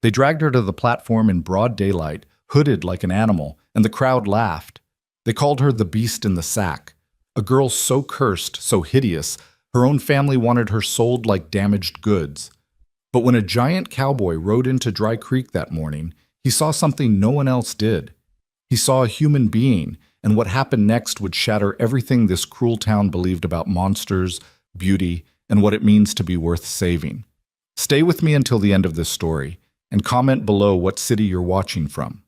They dragged her to the platform in broad daylight, hooded like an animal, and the crowd laughed. They called her the beast in the sack, a girl so cursed, so hideous, her own family wanted her sold like damaged goods. But when a giant cowboy rode into Dry Creek that morning, he saw something no one else did. He saw a human being, and what happened next would shatter everything this cruel town believed about monsters, beauty, and what it means to be worth saving. Stay with me until the end of this story, and comment below what city you're watching from.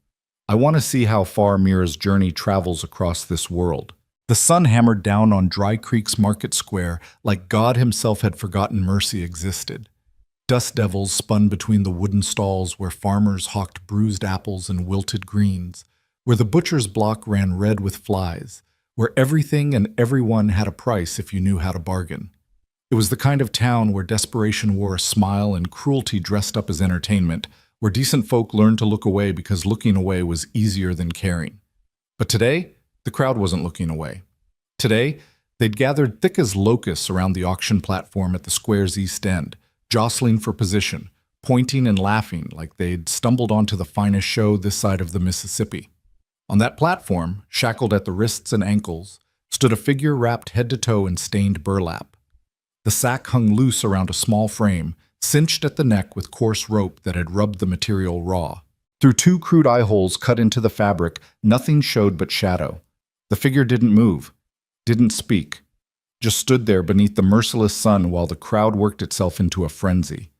I want to see how far Mira's journey travels across this world. The sun hammered down on Dry Creek's market square like God himself had forgotten mercy existed. Dust devils spun between the wooden stalls where farmers hawked bruised apples and wilted greens, where the butcher's block ran red with flies, where everything and everyone had a price if you knew how to bargain. It was the kind of town where desperation wore a smile and cruelty dressed up as entertainment, where decent folk learned to look away because looking away was easier than caring. But today, the crowd wasn't looking away. Today, they'd gathered thick as locusts around the auction platform at the square's east end, jostling for position, pointing and laughing like they'd stumbled onto the finest show this side of the Mississippi. On that platform, shackled at the wrists and ankles, stood a figure wrapped head to toe in stained burlap. The sack hung loose around a small frame, cinched at the neck with coarse rope that had rubbed the material raw. Through two crude eye holes cut into the fabric, nothing showed but shadow. The figure didn't move, didn't speak, just stood there beneath the merciless sun while the crowd worked itself into a frenzy.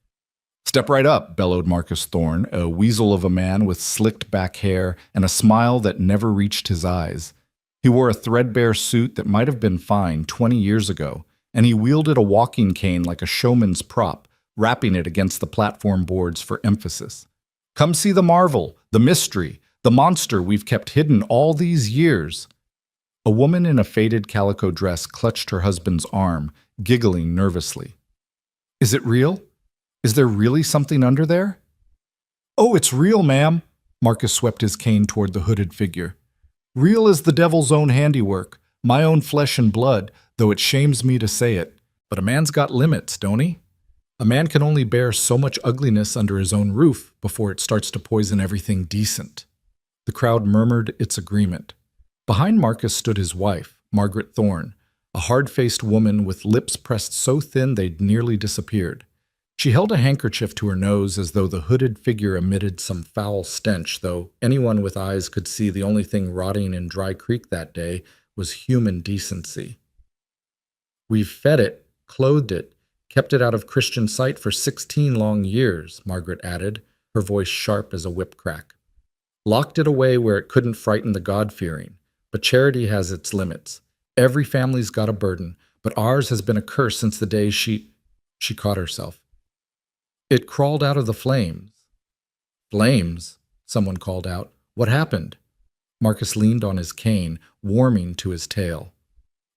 "Step right up," bellowed Marcus Thorne, a weasel of a man with slicked back hair and a smile that never reached his eyes. He wore a threadbare suit that might have been fine 20 years ago, and he wielded a walking cane like a showman's prop, rapping it against the platform boards for emphasis. "Come see the marvel, the mystery, the monster we've kept hidden all these years." A woman in a faded calico dress clutched her husband's arm, giggling nervously. "Is it real? Is there really something under there?" "Oh, it's real, ma'am." Marcus swept his cane toward the hooded figure. "Real as the devil's own handiwork, my own flesh and blood, though it shames me to say it. But a man's got limits, don't he? A man can only bear so much ugliness under his own roof before it starts to poison everything decent." The crowd murmured its agreement. Behind Marcus stood his wife, Margaret Thorne, a hard-faced woman with lips pressed so thin they'd nearly disappeared. She held a handkerchief to her nose as though the hooded figure emitted some foul stench, though anyone with eyes could see the only thing rotting in Dry Creek that day was human decency. "We've fed it, clothed it, kept it out of Christian sight for 16 long years," Margaret added, her voice sharp as a whip crack. "Locked it away where it couldn't frighten the God-fearing. But charity has its limits. Every family's got a burden, but ours has been a curse since the day she caught herself. It crawled out of the flames." "Flames?" someone called out. "What happened?" Marcus leaned on his cane, warming to his tale.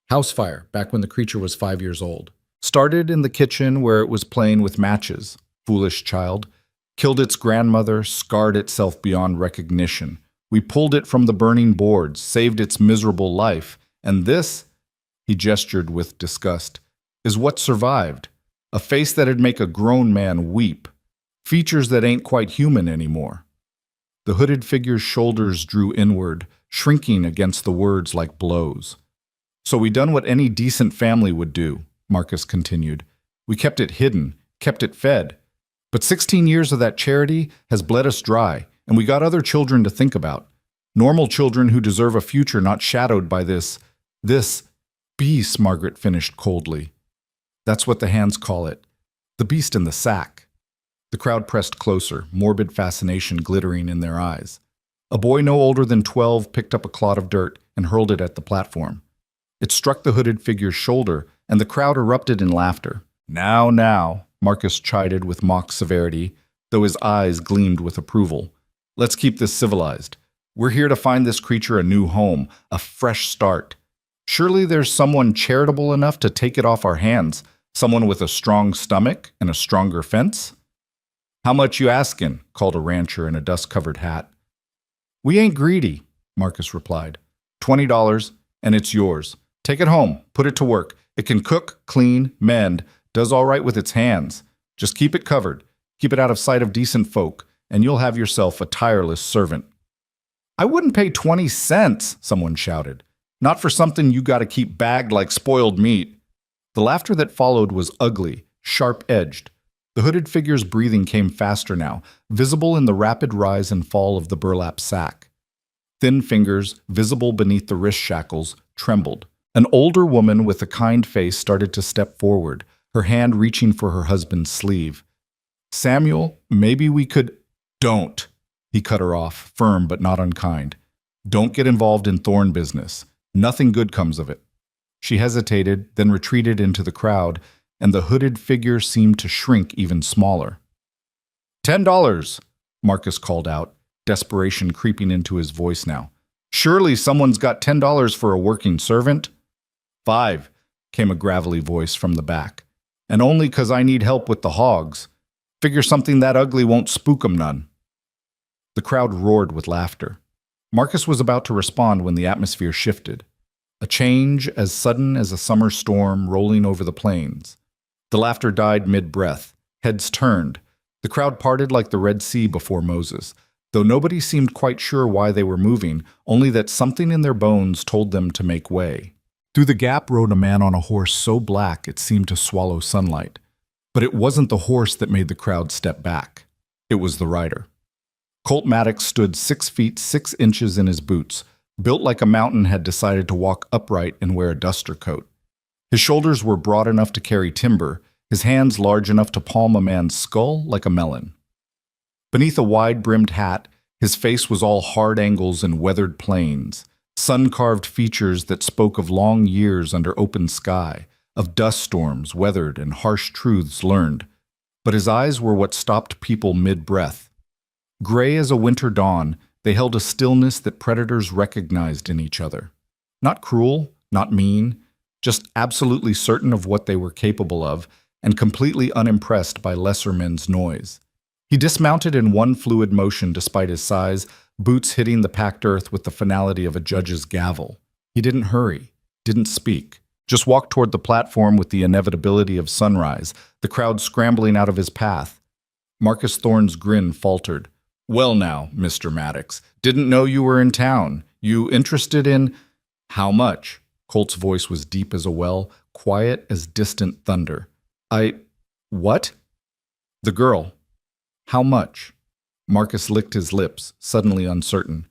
"House fire, back when the creature was 5 years old. Started in the kitchen where it was playing with matches. Foolish child. Killed its grandmother, scarred itself beyond recognition. We pulled it from the burning boards, saved its miserable life, and this," he gestured with disgust, "is what survived. A face that'd make a grown man weep. Features that ain't quite human anymore." The hooded figure's shoulders drew inward, shrinking against the words like blows. "So we done what any decent family would do," Marcus continued. "We kept it hidden, kept it fed. But 16 years of that charity has bled us dry, and we got other children to think about. Normal children who deserve a future not shadowed by this beast," Margaret finished coldly. "That's what the hands call it. The beast in the sack." The crowd pressed closer, morbid fascination glittering in their eyes. A boy no older than 12 picked up a clod of dirt and hurled it at the platform. It struck the hooded figure's shoulder, and the crowd erupted in laughter. Now," Marcus chided with mock severity, though his eyes gleamed with approval. "Let's keep this civilized. We're here to find this creature a new home, a fresh start. Surely there's someone charitable enough to take it off our hands, someone with a strong stomach and a stronger fence?" "How much you askin'?" called a rancher in a dust-covered hat. "We ain't greedy," Marcus replied. $20, and it's yours. Take it home, put it to work. It can cook, clean, mend, does all right with its hands. Just keep it covered. Keep it out of sight of decent folk. and you'll have yourself a tireless servant." "I wouldn't pay 20 cents, someone shouted. "Not for something you gotta keep bagged like spoiled meat." The laughter that followed was ugly, sharp-edged. The hooded figure's breathing came faster now, visible in the rapid rise and fall of the burlap sack. Thin fingers, visible beneath the wrist shackles, trembled. An older woman with a kind face started to step forward, her hand reaching for her husband's sleeve. "Samuel, maybe we could—" "Don't!" He cut her off, firm but not unkind. "Don't get involved in thorn business. Nothing good comes of it." She hesitated, then retreated into the crowd, and the hooded figure seemed to shrink even smaller. $10, Marcus called out, desperation creeping into his voice now. "Surely someone's got $10 for a working servant?" "5, came a gravelly voice from the back. "And only 'cause I need help with the hogs. Figure something that ugly won't spook 'em none." The crowd roared with laughter. Marcus was about to respond when the atmosphere shifted. A change as sudden as a summer storm rolling over the plains. The laughter died mid-breath. Heads turned. The crowd parted like the Red Sea before Moses, though nobody seemed quite sure why they were moving, only that something in their bones told them to make way. Through the gap rode a man on a horse so black it seemed to swallow sunlight. But it wasn't the horse that made the crowd step back. It was the rider. Colt Maddox stood 6 feet 6 inches in his boots, built like a mountain had decided to walk upright and wear a duster coat. His shoulders were broad enough to carry timber, his hands large enough to palm a man's skull like a melon. Beneath a wide-brimmed hat, his face was all hard angles and weathered planes, sun-carved features that spoke of long years under open sky, of dust storms weathered and harsh truths learned. But his eyes were what stopped people mid-breath. Gray as a winter dawn, they held a stillness that predators recognized in each other. Not cruel, not mean, just absolutely certain of what they were capable of, and completely unimpressed by lesser men's noise. He dismounted in one fluid motion despite his size, boots hitting the packed earth with the finality of a judge's gavel. He didn't hurry, didn't speak, just walked toward the platform with the inevitability of sunrise, the crowd scrambling out of his path. Marcus Thorne's grin faltered. "Well now, Mr. Maddox, didn't know you were in town. You interested in—" "How much?" Colt's voice was deep as a well, quiet as distant thunder. What?" "The girl. How much?" Marcus licked his lips, suddenly uncertain.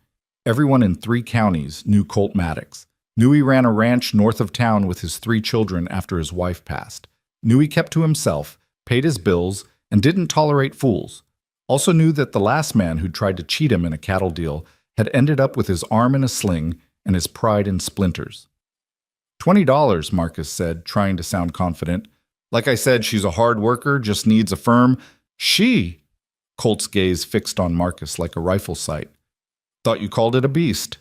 Everyone in 3 counties knew Colt Maddox. Knew he ran a ranch north of town with his 3 children after his wife passed. Knew he kept to himself, paid his bills, and didn't tolerate fools. Also knew that the last man who'd tried to cheat him in a cattle deal had ended up with his arm in a sling and his pride in splinters. $20, Marcus said, trying to sound confident. "Like I said, she's a hard worker, just needs a firm—" "She!" Colt's gaze fixed on Marcus like a rifle sight. "Thought you called it a beast."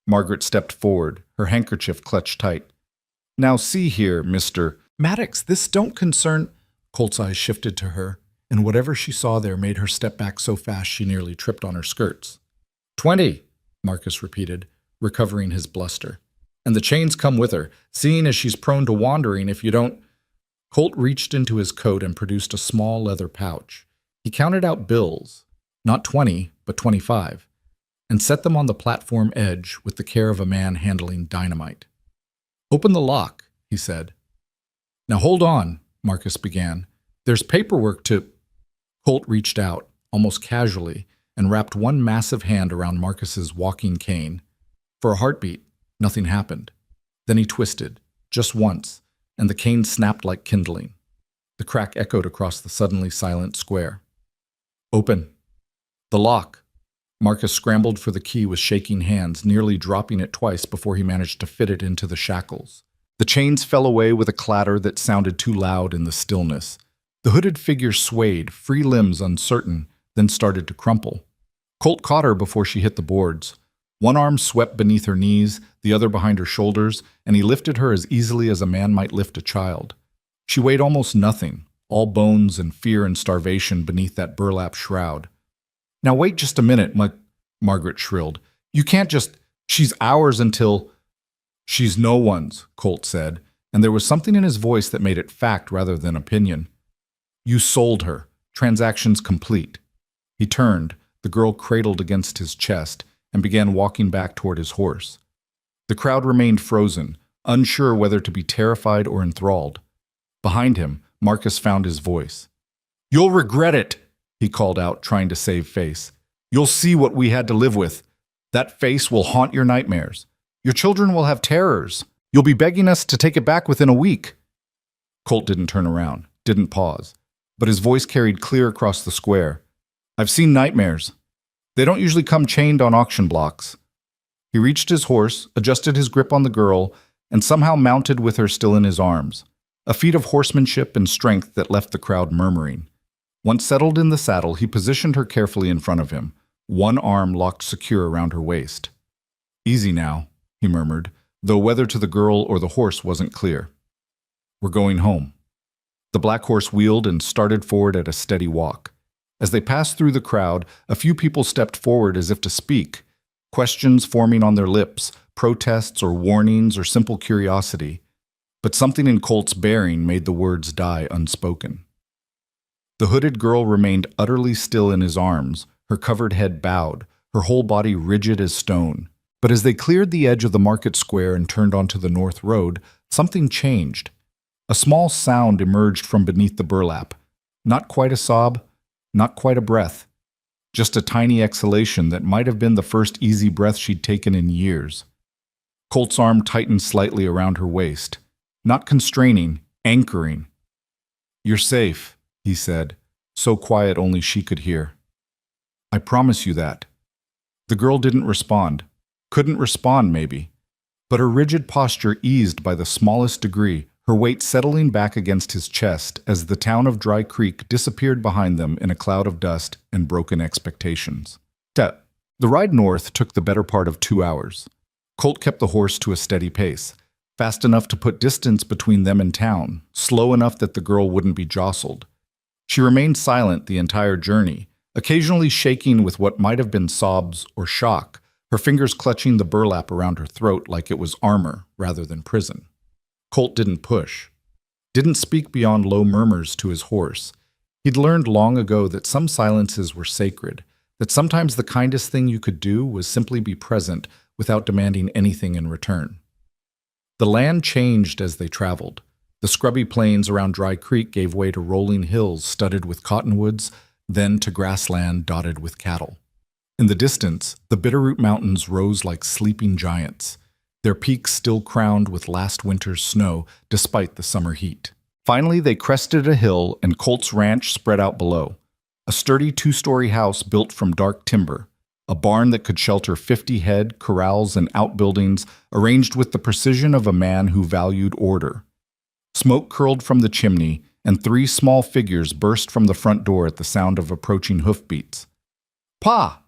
Margaret stepped forward, her handkerchief clutched tight. "Now see here, Mr. Maddox, this don't concern—" Colt's eyes shifted to her, and whatever she saw there made her step back so fast she nearly tripped on her skirts. 20, Marcus repeated, recovering his bluster. "And the chains come with her, seeing as she's prone to wandering if you don't—" Colt reached into his coat and produced a small leather pouch. He counted out bills, not 20, but 25, and set them on the platform edge with the care of a man handling dynamite. "Open the lock," he said. "Now hold on," Marcus began. "There's paperwork to—" Colt reached out, almost casually, and wrapped one massive hand around Marcus's walking cane. For a heartbeat, nothing happened. Then he twisted, just once, and the cane snapped like kindling. The crack echoed across the suddenly silent square. "Open." "The lock." Marcus scrambled for the key with shaking hands, nearly dropping it twice before he managed to fit it into the shackles. The chains fell away with a clatter that sounded too loud in the stillness. The hooded figure swayed, free limbs uncertain, then started to crumple. Colt caught her before she hit the boards. One arm swept beneath her knees, the other behind her shoulders, and he lifted her as easily as a man might lift a child. She weighed almost nothing, all bones and fear and starvation beneath that burlap shroud. "Now wait just a minute," Margaret shrilled. "You can't just— She's ours until—" "She's no one's," Colt said, and there was something in his voice that made it fact rather than opinion. "You sold her. Transaction's complete." He turned, The girl cradled against his chest and began walking back toward his horse. The crowd remained frozen, unsure whether to be terrified or enthralled. Behind him, Marcus found his voice. "You'll regret it," he called out, trying to save face. "You'll see what we had to live with. That face will haunt your nightmares. Your children will have terrors. You'll be begging us to take it back within a week." Colt didn't turn around, didn't pause, but his voice carried clear across the square. "I've seen nightmares. They don't usually come chained on auction blocks." He reached his horse, adjusted his grip on the girl, and somehow mounted with her still in his arms, a feat of horsemanship and strength that left the crowd murmuring. Once settled in the saddle, he positioned her carefully in front of him, one arm locked secure around her waist. "Easy now," he murmured, though whether to the girl or the horse wasn't clear. "We're going home." The black horse wheeled and started forward at a steady walk. As they passed through the crowd, a few people stepped forward as if to speak, questions forming on their lips, protests or warnings or simple curiosity. But something in Colt's bearing made the words die unspoken. The hooded girl remained utterly still in his arms, her covered head bowed, her whole body rigid as stone. But as they cleared the edge of the market square and turned onto the north road, something changed. A small sound emerged from beneath the burlap. Not quite a sob, not quite a breath. Just a tiny exhalation that might have been the first easy breath she'd taken in years. Colt's arm tightened slightly around her waist. Not constraining, anchoring. "You're safe," he said, so quiet only she could hear. "I promise you that." The girl didn't respond. Couldn't respond, maybe. But her rigid posture eased by the smallest degree, her weight settling back against his chest as the town of Dry Creek disappeared behind them in a cloud of dust and broken expectations. The ride north took the better part of 2 hours. Colt kept the horse to a steady pace, fast enough to put distance between them and town, slow enough that the girl wouldn't be jostled. She remained silent the entire journey, occasionally shaking with what might have been sobs or shock, her fingers clutching the burlap around her throat like it was armor rather than prison. Colt didn't push, didn't speak beyond low murmurs to his horse. He'd learned long ago that some silences were sacred, that sometimes the kindest thing you could do was simply be present without demanding anything in return. The land changed as they traveled. The scrubby plains around Dry Creek gave way to rolling hills studded with cottonwoods, then to grassland dotted with cattle. In the distance, the Bitterroot Mountains rose like sleeping giants, their peaks still crowned with last winter's snow despite the summer heat. Finally, they crested a hill and Colt's ranch spread out below, a sturdy 2-story house built from dark timber, a barn that could shelter 50 head, corrals, and outbuildings arranged with the precision of a man who valued order. Smoke curled from the chimney, and 3 small figures burst from the front door at the sound of approaching hoofbeats. "Pa!"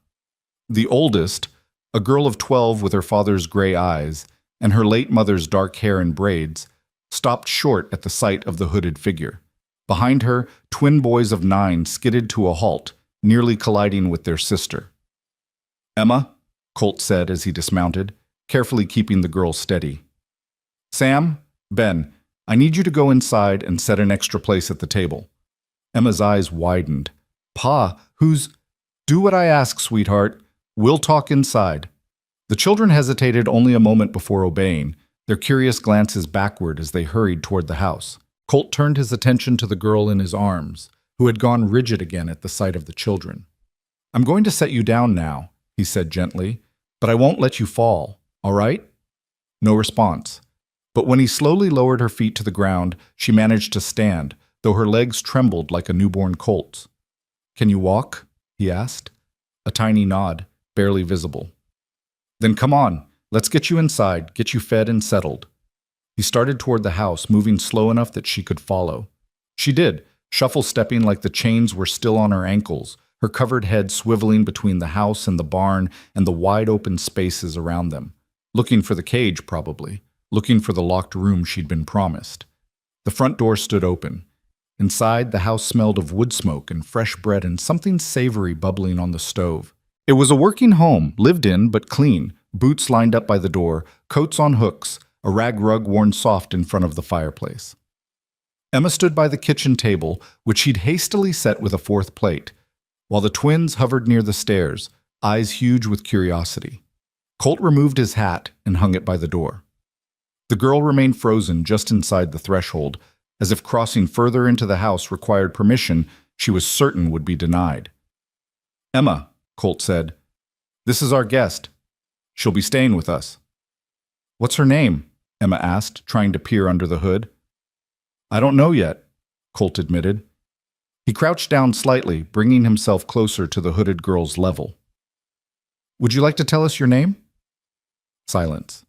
The oldest, a girl of 12 with her father's gray eyes and her late mother's dark hair in braids, stopped short at the sight of the hooded figure. Behind her, twin boys of 9 skidded to a halt, nearly colliding with their sister. "Emma," Colt said as he dismounted, carefully keeping the girl steady. "Sam, Ben, I need you to go inside and set an extra place at the table." Emma's eyes widened. "Pa, who's—" "Do what I ask, sweetheart. We'll talk inside." The children hesitated only a moment before obeying, their curious glances backward as they hurried toward the house. Colt turned his attention to the girl in his arms, who had gone rigid again at the sight of the children. "I'm going to set you down now," he said gently, "but I won't let you fall, all right?" No response. But when he slowly lowered her feet to the ground, she managed to stand, though her legs trembled like a newborn colt's. "Can you walk?" he asked. A tiny nod, barely visible. "Then come on, let's get you inside, get you fed and settled." He started toward the house, moving slow enough that she could follow. She did, shuffle-stepping like the chains were still on her ankles, her covered head swiveling between the house and the barn and the wide-open spaces around them. Looking for the cage, probably. Looking for the locked room she'd been promised. The front door stood open. Inside, the house smelled of wood smoke and fresh bread and something savory bubbling on the stove. It was a working home, lived in but clean, boots lined up by the door, coats on hooks, a rag rug worn soft in front of the fireplace. Emma stood by the kitchen table, which she'd hastily set with a 4th plate. while the twins hovered near the stairs, eyes huge with curiosity. Colt removed his hat and hung it by the door. The girl remained frozen just inside the threshold, as if crossing further into the house required permission she was certain would be denied. "Emma," Colt said, "this is our guest. She'll be staying with us." "What's her name?" Emma asked, trying to peer under the hood. "I don't know yet," Colt admitted. He crouched down slightly, bringing himself closer to the hooded girl's level. "Would you like to tell us your name?" Silence.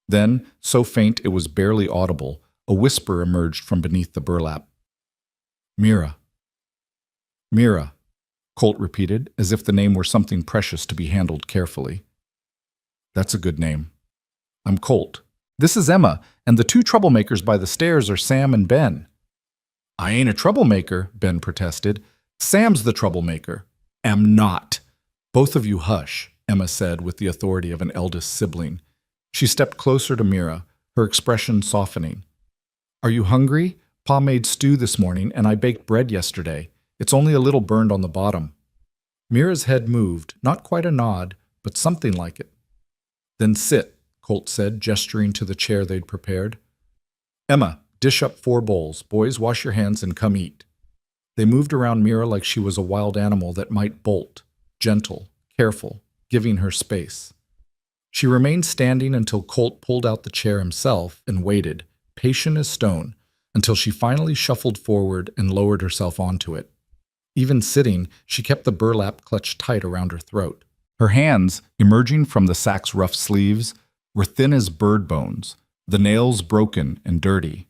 Then, so faint it was barely audible, a whisper emerged from beneath the burlap. "Mira." "Mira," Colt repeated, as if the name were something precious to be handled carefully. "That's a good name. I'm Colt. This is Emma, and the two troublemakers by the stairs are Sam and Ben." "I ain't a troublemaker," Ben protested. "Sam's the troublemaker." "Am not." "Both of you hush," Emma said with the authority of an eldest sibling. She stepped closer to Mira, her expression softening. "Are you hungry? Pa made stew this morning, and I baked bread yesterday. It's only a little burned on the bottom." Mira's head moved, not quite a nod, but something like it. "Then sit," Colt said, gesturing to the chair they'd prepared. "Emma, dish up 4 bowls. Boys, wash your hands and come eat." They moved around Mira like she was a wild animal that might bolt, gentle, careful, giving her space. She remained standing until Colt pulled out the chair himself and waited, patient as stone, until she finally shuffled forward and lowered herself onto it. Even sitting, she kept the burlap clutched tight around her throat. Her hands, emerging from the sack's rough sleeves, were thin as bird bones, the nails broken and dirty.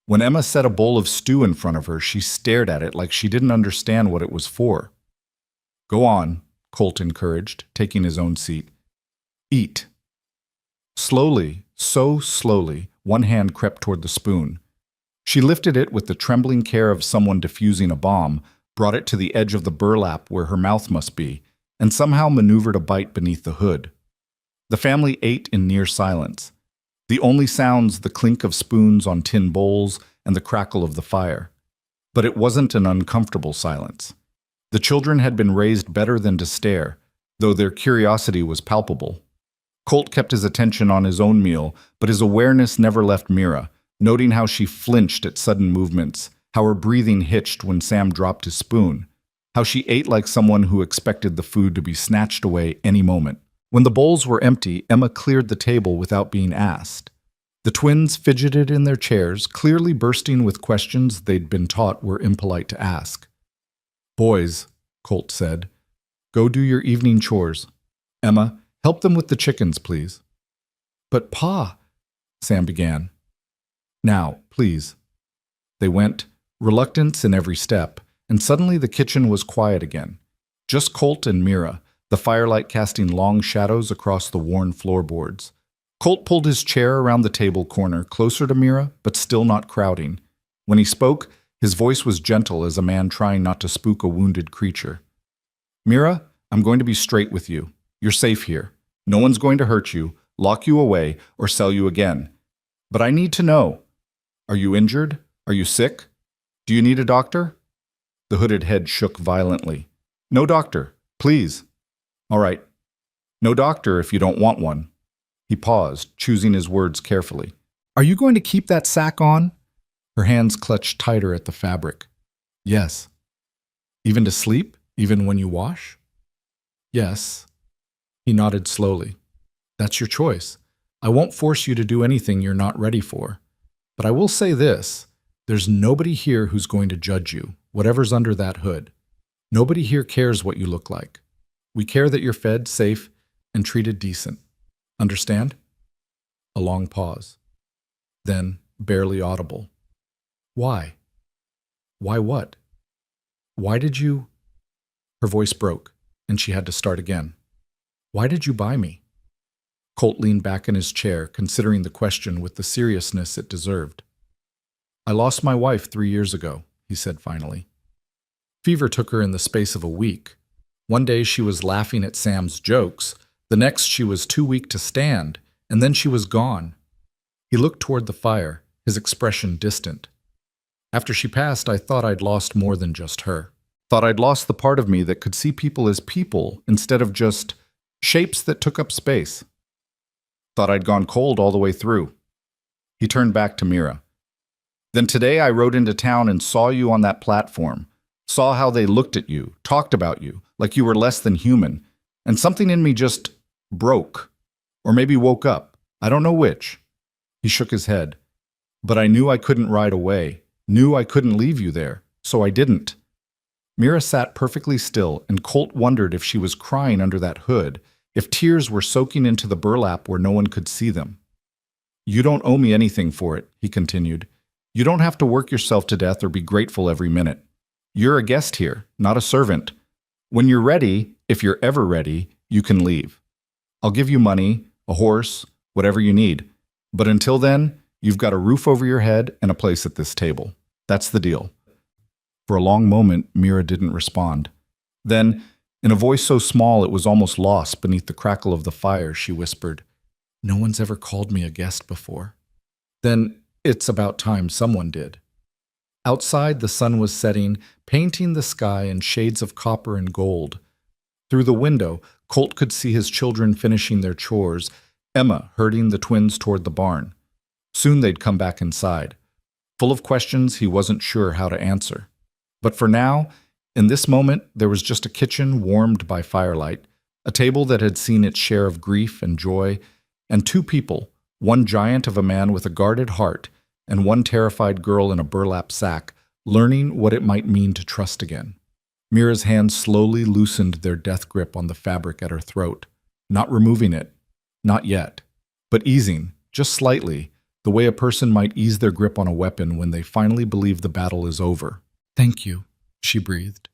When Emma set a bowl of stew in front of her, she stared at it like she didn't understand what it was for. "Go on," Colt encouraged, taking his own seat. "Eat." Slowly, so slowly, one hand crept toward the spoon. She lifted it with the trembling care of someone defusing a bomb, brought it to the edge of the burlap where her mouth must be, and somehow maneuvered a bite beneath the hood. The family ate in near silence. The only sounds the clink of spoons on tin bowls and the crackle of the fire. But it wasn't an uncomfortable silence. The children had been raised better than to stare, though their curiosity was palpable. Colt kept his attention on his own meal, but his awareness never left Mira, noting how she flinched at sudden movements, how her breathing hitched when Sam dropped his spoon, how she ate like someone who expected the food to be snatched away any moment. When the bowls were empty, Emma cleared the table without being asked. The twins fidgeted in their chairs, clearly bursting with questions they'd been taught were impolite to ask. "Boys," Colt said, "go do your evening chores. Emma, help them with the chickens, please." "But Pa," Sam began. "Now, please." They went, reluctance in every step, and suddenly the kitchen was quiet again. Just Colt and Mira, the firelight casting long shadows across the worn floorboards. Colt pulled his chair around the table corner, closer to Mira, but still not crowding. When he spoke, his voice was gentle as a man trying not to spook a wounded creature. "Mira, I'm going to be straight with you. You're safe here. No one's going to hurt you, lock you away, or sell you again. But I need to know. Are you injured? Are you sick? Do you need a doctor?" The hooded head shook violently. "No doctor, please." "All right. No doctor if you don't want one." He paused, choosing his words carefully. "Are you going to keep that sack on?" Her hands clutched tighter at the fabric. "Yes." "Even to sleep? Even when you wash?" "Yes." He nodded slowly. "That's your choice. I won't force you to do anything you're not ready for. But I will say this. There's nobody here who's going to judge you, whatever's under that hood. Nobody here cares what you look like. We care that you're fed, safe, and treated decent. Understand?" A long pause. Then, barely audible. "Why? Why what? Why did you—" Her voice broke, and she had to start again. "Why did you buy me?" Colt leaned back in his chair, considering the question with the seriousness it deserved. "I lost my wife 3 years ago," he said finally. Fever took her in the space of a week. One day she was laughing at Sam's jokes, the next she was too weak to stand, and then she was gone. He looked toward the fire, his expression distant. "After she passed, I thought I'd lost more than just her. Thought I'd lost the part of me that could see people as people instead of just shapes that took up space. Thought I'd gone cold all the way through. He turned back to Mira. Then today I rode into town and saw you on that platform. Saw how they looked at you, talked about you, like you were less than human. And something in me just broke. Or maybe woke up. I don't know which. He shook his head. But I knew I couldn't ride away. Knew I couldn't leave you there. So I didn't. Mira sat perfectly still, and Colt wondered if she was crying under that hood, if tears were soaking into the burlap where no one could see them. You don't owe me anything for it, he continued. You don't have to work yourself to death or be grateful every minute. You're a guest here, not a servant. When you're ready, if you're ever ready, you can leave. I'll give you money, a horse, whatever you need. But until then, you've got a roof over your head and a place at this table. That's the deal. For a long moment, Mira didn't respond. Then, in a voice so small it was almost lost beneath the crackle of the fire, she whispered, "No one's ever called me a guest before." Then, it's about time someone did. Outside, the sun was setting, painting the sky in shades of copper and gold. Through the window, Colt could see his children finishing their chores, Emma herding the twins toward the barn. Soon they'd come back inside, full of questions he wasn't sure how to answer. But for now, in this moment, there was just a kitchen warmed by firelight, a table that had seen its share of grief and joy, and two people, one giant of a man with a guarded heart, and one terrified girl in a burlap sack, learning what it might mean to trust again. Mira's hands slowly loosened their death grip on the fabric at her throat, not removing it, not yet, but easing, just slightly, the way a person might ease their grip on a weapon when they finally believe the battle is over. "Thank you," she breathed.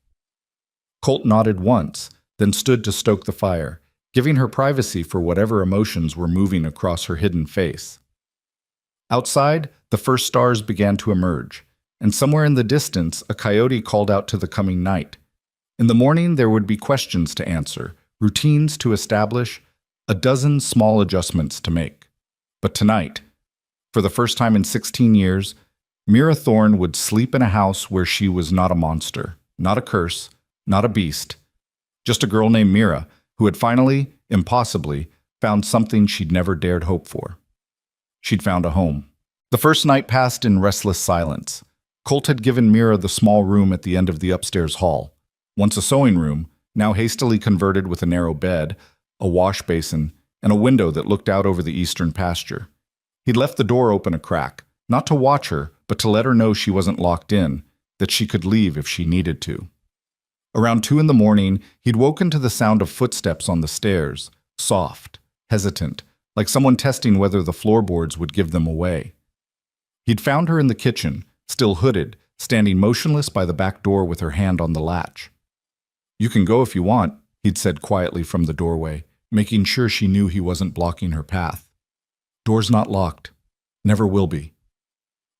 Colt nodded once, then stood to stoke the fire, giving her privacy for whatever emotions were moving across her hidden face. Outside, the first stars began to emerge, and somewhere in the distance, a coyote called out to the coming night. In the morning, there would be questions to answer, routines to establish, a dozen small adjustments to make. But tonight, for the first time in 16 years, Mira Thorne would sleep in a house where she was not a monster, not a curse, not a beast, just a girl named Mira who had finally, impossibly, found something she'd never dared hope for. She'd found a home. The first night passed in restless silence. Colt had given Mira the small room at the end of the upstairs hall, once a sewing room, now hastily converted with a narrow bed, a wash basin, and a window that looked out over the eastern pasture. He'd left the door open a crack, not to watch her, but to let her know she wasn't locked in, that she could leave if she needed to. Around 2 in the morning, he'd woken to the sound of footsteps on the stairs, soft, hesitant, like someone testing whether the floorboards would give them away. He'd found her in the kitchen, still hooded, standing motionless by the back door with her hand on the latch. "You can go if you want," he'd said quietly from the doorway, making sure she knew he wasn't blocking her path. "Door's not locked. Never will be."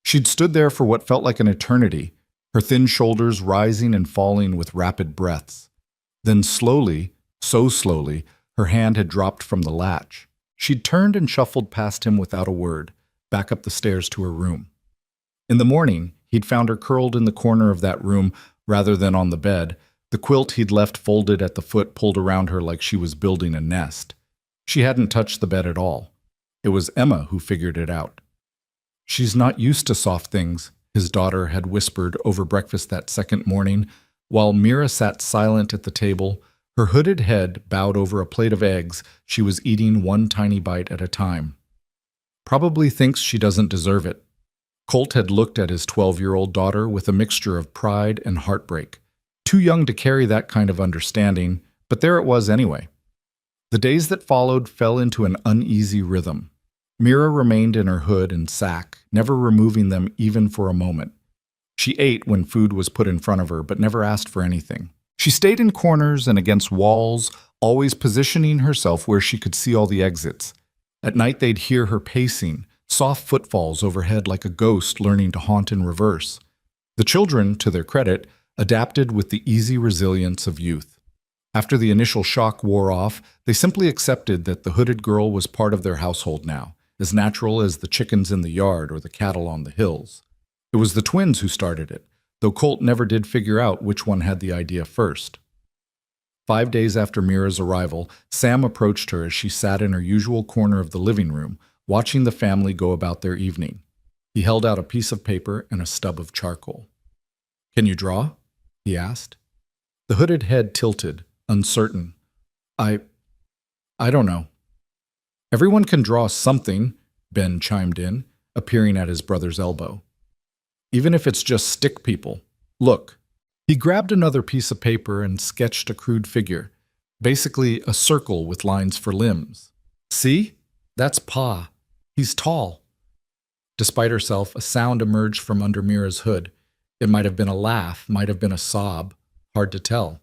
She'd stood there for what felt like an eternity, her thin shoulders rising and falling with rapid breaths. Then slowly, so slowly, her hand had dropped from the latch. She'd turned and shuffled past him without a word, back up the stairs to her room. In the morning, he'd found her curled in the corner of that room rather than on the bed, the quilt he'd left folded at the foot pulled around her like she was building a nest. She hadn't touched the bed at all. It was Emma who figured it out. "She's not used to soft things," his daughter had whispered over breakfast that second morning, while Mira sat silent at the table, her hooded head bowed over a plate of eggs she was eating one tiny bite at a time. "Probably thinks she doesn't deserve it." Colt had looked at his 12-year-old daughter with a mixture of pride and heartbreak. Too young to carry that kind of understanding, but there it was anyway. The days that followed fell into an uneasy rhythm. Mira remained in her hood and sack, never removing them even for a moment. She ate when food was put in front of her, but never asked for anything. She stayed in corners and against walls, always positioning herself where she could see all the exits. At night they'd hear her pacing, soft footfalls overhead like a ghost learning to haunt in reverse. The children, to their credit, adapted with the easy resilience of youth. After the initial shock wore off, they simply accepted that the hooded girl was part of their household now, as natural as the chickens in the yard or the cattle on the hills. It was the twins who started it, though Colt never did figure out which one had the idea first. 5 days after Mira's arrival, Sam approached her as she sat in her usual corner of the living room, watching the family go about their evening. He held out a piece of paper and a stub of charcoal. "Can you draw?" he asked. The hooded head tilted, uncertain. I don't know." "Everyone can draw something," Ben chimed in, appearing at his brother's elbow. "Even if it's just stick people. Look." He grabbed another piece of paper and sketched a crude figure, basically a circle with lines for limbs. "See? That's Pa. He's tall." Despite herself, a sound emerged from under Mira's hood. It might have been a laugh, might have been a sob. Hard to tell.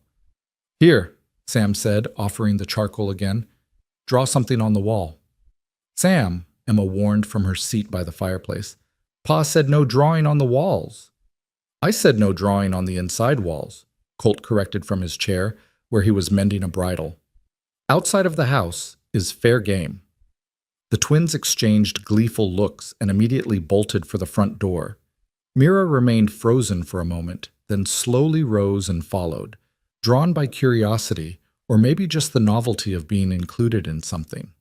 "Here," Sam said, offering the charcoal again. "Draw something on the wall." "Sam," Emma warned from her seat by the fireplace. "Pa said no drawing on the walls." "I said no drawing on the inside walls," Colt corrected from his chair, where he was mending a bridle. "Outside of the house is fair game." The twins exchanged gleeful looks and immediately bolted for the front door. Mira remained frozen for a moment, then slowly rose and followed, drawn by curiosity, or maybe just the novelty of being included in something.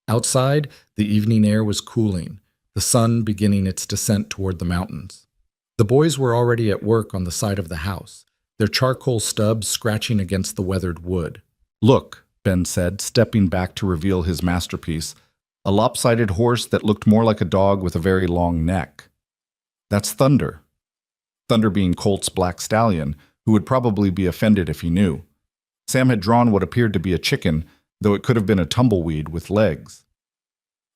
Outside, the evening air was cooling, the sun beginning its descent toward the mountains. The boys were already at work on the side of the house, their charcoal stubs scratching against the weathered wood. "Look," Ben said, stepping back to reveal his masterpiece, a lopsided horse that looked more like a dog with a very long neck. "That's Thunder." Thunder being Colt's black stallion, who would probably be offended if he knew. Sam had drawn what appeared to be a chicken, though it could have been a tumbleweed with legs.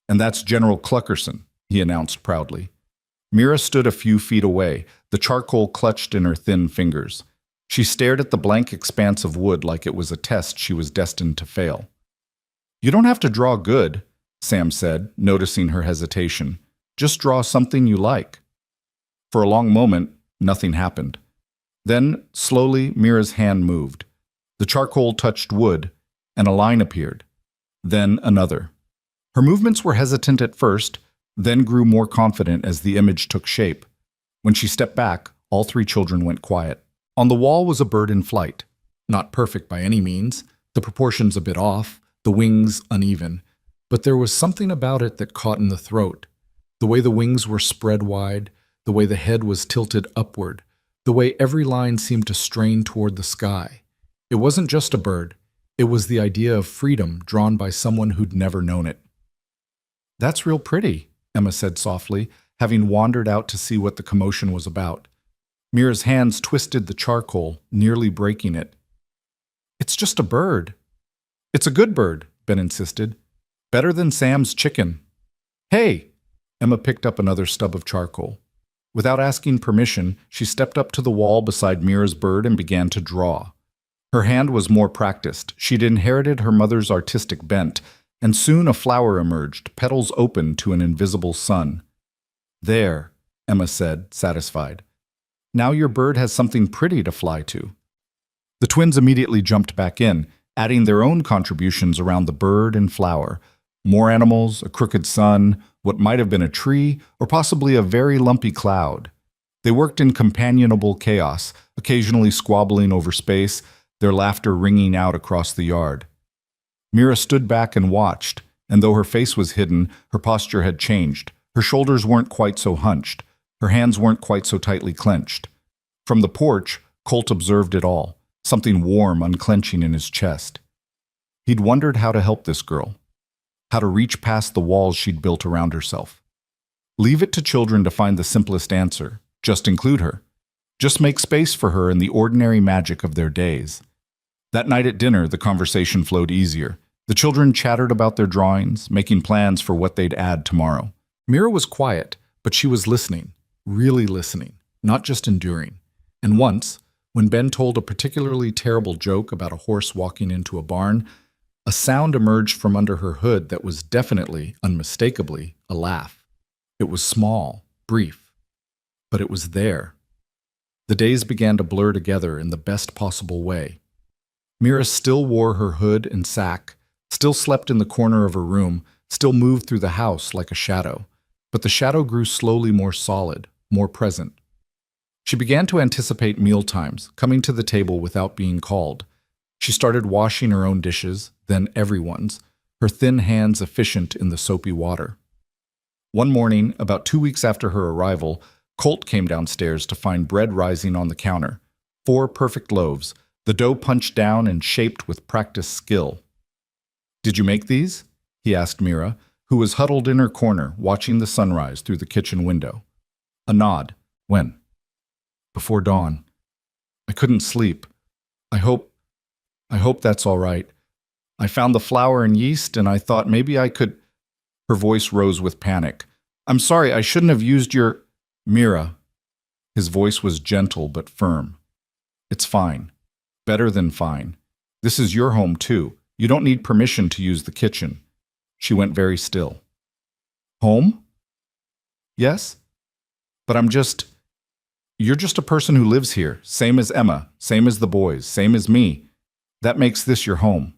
"And that's General Cluckerson," he announced proudly. Mira stood a few feet away, the charcoal clutched in her thin fingers. She stared at the blank expanse of wood like it was a test she was destined to fail. "You don't have to draw good," Sam said, noticing her hesitation. "Just draw something you like." For a long moment, nothing happened. Then, slowly, Mira's hand moved. The charcoal touched wood, and a line appeared. Then another. Her movements were hesitant at first, then grew more confident as the image took shape. When she stepped back, all three children went quiet. On the wall was a bird in flight. Not perfect by any means, the proportions a bit off, the wings uneven, but there was something about it that caught in the throat. The way the wings were spread wide, the way the head was tilted upward, the way every line seemed to strain toward the sky. It wasn't just a bird. It was the idea of freedom drawn by someone who'd never known it. "That's real pretty," Emma said softly, having wandered out to see what the commotion was about. Mira's hands twisted the charcoal, nearly breaking it. "It's just a bird." "It's a good bird," Ben insisted. "Better than Sam's chicken." "Hey!" Emma picked up another stub of charcoal. Without asking permission, she stepped up to the wall beside Mira's bird and began to draw. Her hand was more practiced. She'd inherited her mother's artistic bent, and soon a flower emerged, petals open to an invisible sun. "There," Emma said, satisfied. "Now your bird has something pretty to fly to." The twins immediately jumped back in, adding their own contributions around the bird and flower. More animals, a crooked sun, what might have been a tree, or possibly a very lumpy cloud. They worked in companionable chaos, occasionally squabbling over space, their laughter ringing out across the yard. Mira stood back and watched, and though her face was hidden, her posture had changed. Her shoulders weren't quite so hunched. Her hands weren't quite so tightly clenched. From the porch, Colt observed it all, something warm unclenching in his chest. He'd wondered how to help this girl, how to reach past the walls she'd built around herself. Leave it to children to find the simplest answer. Just include her. Just make space for her in the ordinary magic of their days. That night at dinner, the conversation flowed easier. The children chattered about their drawings, making plans for what they'd add tomorrow. Mira was quiet, but she was listening, really listening, not just enduring. And once, when Ben told a particularly terrible joke about a horse walking into a barn, a sound emerged from under her hood that was definitely, unmistakably, a laugh. It was small, brief, but it was there. The days began to blur together in the best possible way. Mira still wore her hood and sack, still slept in the corner of her room, still moved through the house like a shadow. But the shadow grew slowly more solid, more present. She began to anticipate meal times, coming to the table without being called. She started washing her own dishes, then everyone's, her thin hands efficient in the soapy water. One morning, about 2 weeks after her arrival, Colt came downstairs to find bread rising on the counter. 4 perfect loaves, the dough punched down and shaped with practiced skill. "Did you make these?" he asked Mira, who was huddled in her corner, watching the sunrise through the kitchen window. A nod. "When?" "Before dawn. I couldn't sleep. I hope that's all right. I found the flour and yeast, and I thought maybe I could—" Her voice rose with panic. "I'm sorry, I shouldn't have used your—" "Mira." His voice was gentle but firm. "It's fine. Better than fine. This is your home, too. You don't need permission to use the kitchen." She went very still. "Home?" "Yes. But you're just a person who lives here, same as Emma, same as the boys, same as me. That makes this your home."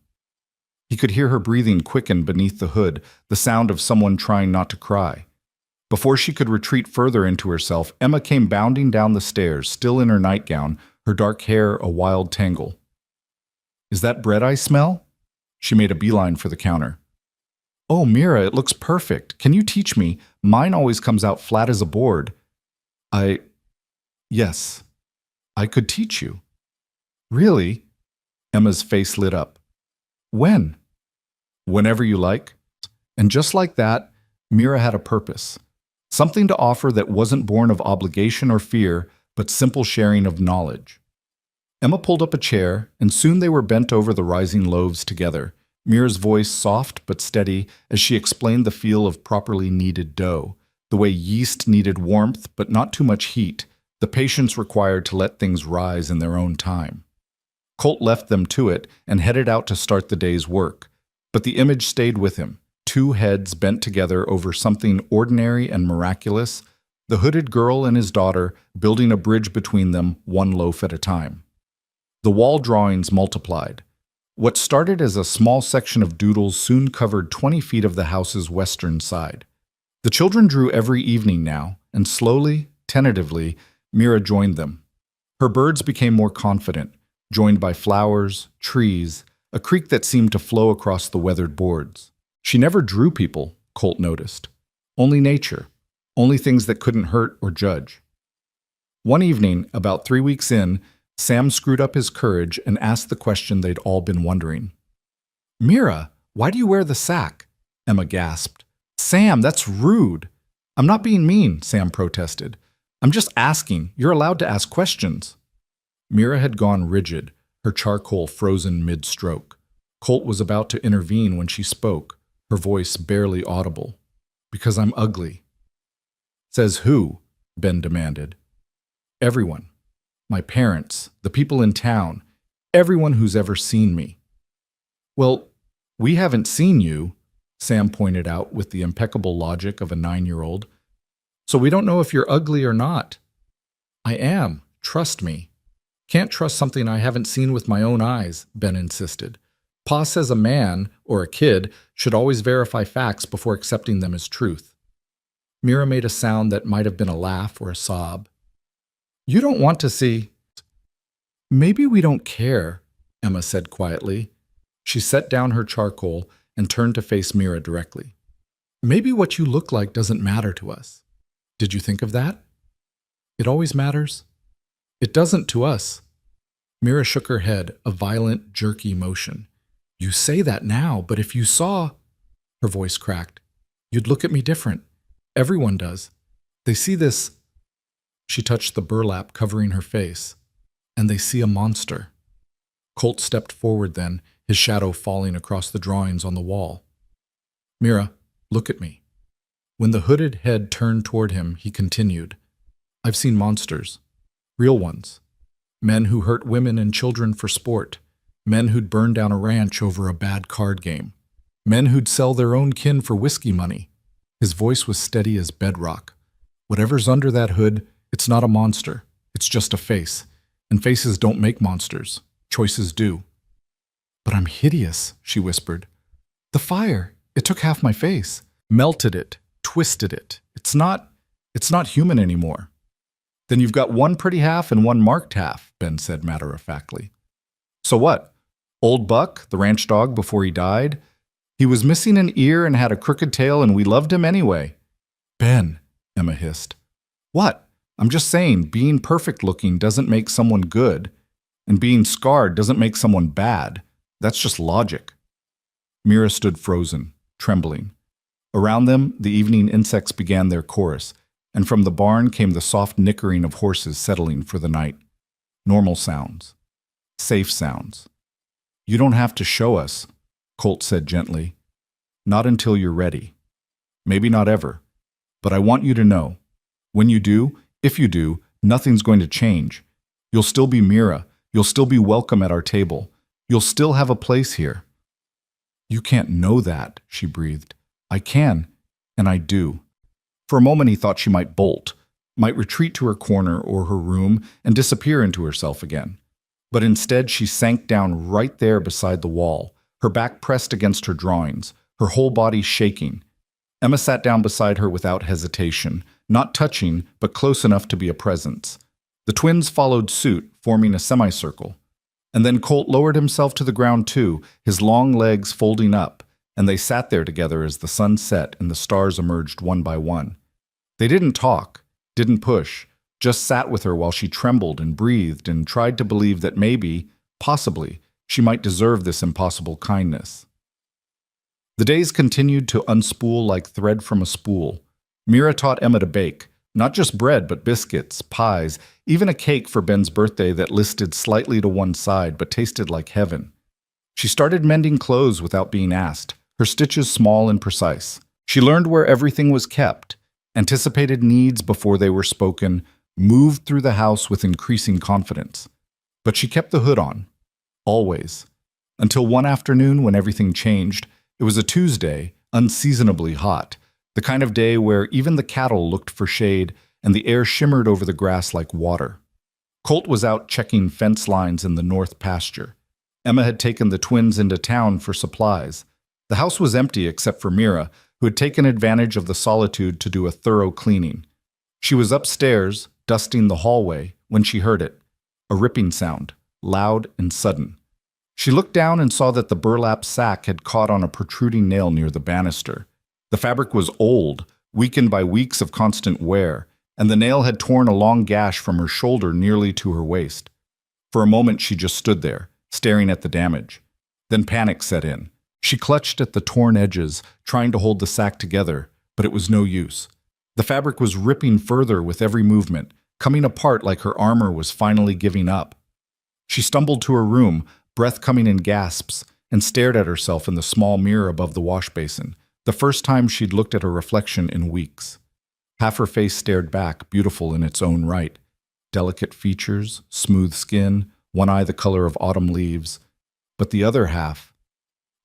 He could hear her breathing quicken beneath the hood, the sound of someone trying not to cry. Before she could retreat further into herself, Emma came bounding down the stairs, still in her nightgown, her dark hair a wild tangle. "Is that bread I smell?" She made a beeline for the counter. "Oh, Mira, it looks perfect. Can you teach me? Mine always comes out flat as a board." Yes, I could teach you." "Really?" Emma's face lit up. "When?" "Whenever you like." And just like that, Mira had a purpose. Something to offer that wasn't born of obligation or fear, but simple sharing of knowledge. Emma pulled up a chair, and soon they were bent over the rising loaves together, Mira's voice soft but steady as she explained the feel of properly kneaded dough, the way yeast needed warmth but not too much heat, the patience required to let things rise in their own time. Colt left them to it and headed out to start the day's work, but the image stayed with him, 2 heads bent together over something ordinary and miraculous, the hooded girl and his daughter building a bridge between them, 1 loaf at a time. The wall drawings multiplied. What started as a small section of doodles soon covered 20 feet of the house's western side. The children drew every evening now, and slowly, tentatively, Mira joined them. Her birds became more confident, joined by flowers, trees, a creek that seemed to flow across the weathered boards. She never drew people, Colt noticed. Only nature, only things that couldn't hurt or judge. One evening, about 3 weeks in, Sam screwed up his courage and asked the question they'd all been wondering. "Mira, why do you wear the sack?" Emma gasped. "Sam, that's rude." "I'm not being mean," Sam protested. "I'm just asking. You're allowed to ask questions." Mira had gone rigid, her charcoal frozen mid-stroke. Colt was about to intervene when she spoke, her voice barely audible. "Because I'm ugly." "Says who?" Ben demanded. "Everyone. My parents, the people in town, everyone who's ever seen me." "Well, we haven't seen you," Sam pointed out with the impeccable logic of a 9-year-old. "So we don't know if you're ugly or not." "I am. Trust me." "Can't trust something I haven't seen with my own eyes," Ben insisted. "Pa says a man, or a kid, should always verify facts before accepting them as truth." Mira made a sound that might have been a laugh or a sob. "You don't want to see—" "Maybe we don't care," Emma said quietly. She set down her charcoal and turned to face Mira directly. "Maybe what you look like doesn't matter to us. Did you think of that? It always matters. It doesn't to us." Mira shook her head, a violent, jerky motion. "You say that now, but if you saw—" Her voice cracked. "You'd look at me different. Everyone does. They see this—" She touched the burlap covering her face. "And they see a monster." Colt stepped forward then, his shadow falling across the drawings on the wall. "Mira, look at me." When the hooded head turned toward him, he continued, "I've seen monsters. Real ones. Men who hurt women and children for sport. Men who'd burn down a ranch over a bad card game. Men who'd sell their own kin for whiskey money." His voice was steady as bedrock. "Whatever's under that hood, it's not a monster. It's just a face. And faces don't make monsters. Choices do." "But I'm hideous," she whispered. "The fire, it took half my face. Melted it, twisted it. It's not human anymore." Then you've got one pretty half and one marked half, Ben said matter-of-factly. So what? Old Buck, the ranch dog before he died? He was missing an ear and had a crooked tail, and we loved him anyway. Ben, Emma hissed. What? I'm just saying, being perfect-looking doesn't make someone good, and being scarred doesn't make someone bad. That's just logic. Mira stood frozen, trembling. Around them, the evening insects began their chorus, and from the barn came the soft nickering of horses settling for the night. Normal sounds. Safe sounds. You don't have to show us, Colt said gently. Not until you're ready. Maybe not ever. But I want you to know. When you do, if you do, nothing's going to change. You'll still be Mira. You'll still be welcome at our table. You'll still have a place here. You can't know that, she breathed. I can, and I do. For a moment he thought she might bolt, might retreat to her corner or her room and disappear into herself again. But instead she sank down right there beside the wall, her back pressed against her drawings, her whole body shaking. Emma sat down beside her without hesitation, not touching, but close enough to be a presence. The twins followed suit, forming a semicircle. And then Colt lowered himself to the ground too, his long legs folding up, and they sat there together as the sun set and the stars emerged one by one. They didn't talk, didn't push, just sat with her while she trembled and breathed and tried to believe that maybe, possibly, she might deserve this impossible kindness. The days continued to unspool like thread from a spool. Mira taught Emma to bake, not just bread but biscuits, pies, even a cake for Ben's birthday that listed slightly to one side but tasted like heaven. She started mending clothes without being asked, her stitches small and precise. She learned where everything was kept, anticipated needs before they were spoken, moved through the house with increasing confidence. But she kept the hood on, always. Until one afternoon when everything changed. It was a Tuesday, unseasonably hot, the kind of day where even the cattle looked for shade and the air shimmered over the grass like water. Colt was out checking fence lines in the north pasture. Emma had taken the twins into town for supplies. The house was empty except for Mira, who had taken advantage of the solitude to do a thorough cleaning. She was upstairs, dusting the hallway, when she heard it, a ripping sound, loud and sudden. She looked down and saw that the burlap sack had caught on a protruding nail near the banister. The fabric was old, weakened by weeks of constant wear, and the nail had torn a long gash from her shoulder nearly to her waist. For a moment she just stood there, staring at the damage. Then panic set in. She clutched at the torn edges, trying to hold the sack together, but it was no use. The fabric was ripping further with every movement, coming apart like her armor was finally giving up. She stumbled to her room, breath coming in gasps, and stared at herself in the small mirror above the wash basin, the first time she'd looked at her reflection in weeks. Half her face stared back, beautiful in its own right. Delicate features, smooth skin, one eye the color of autumn leaves. But the other half,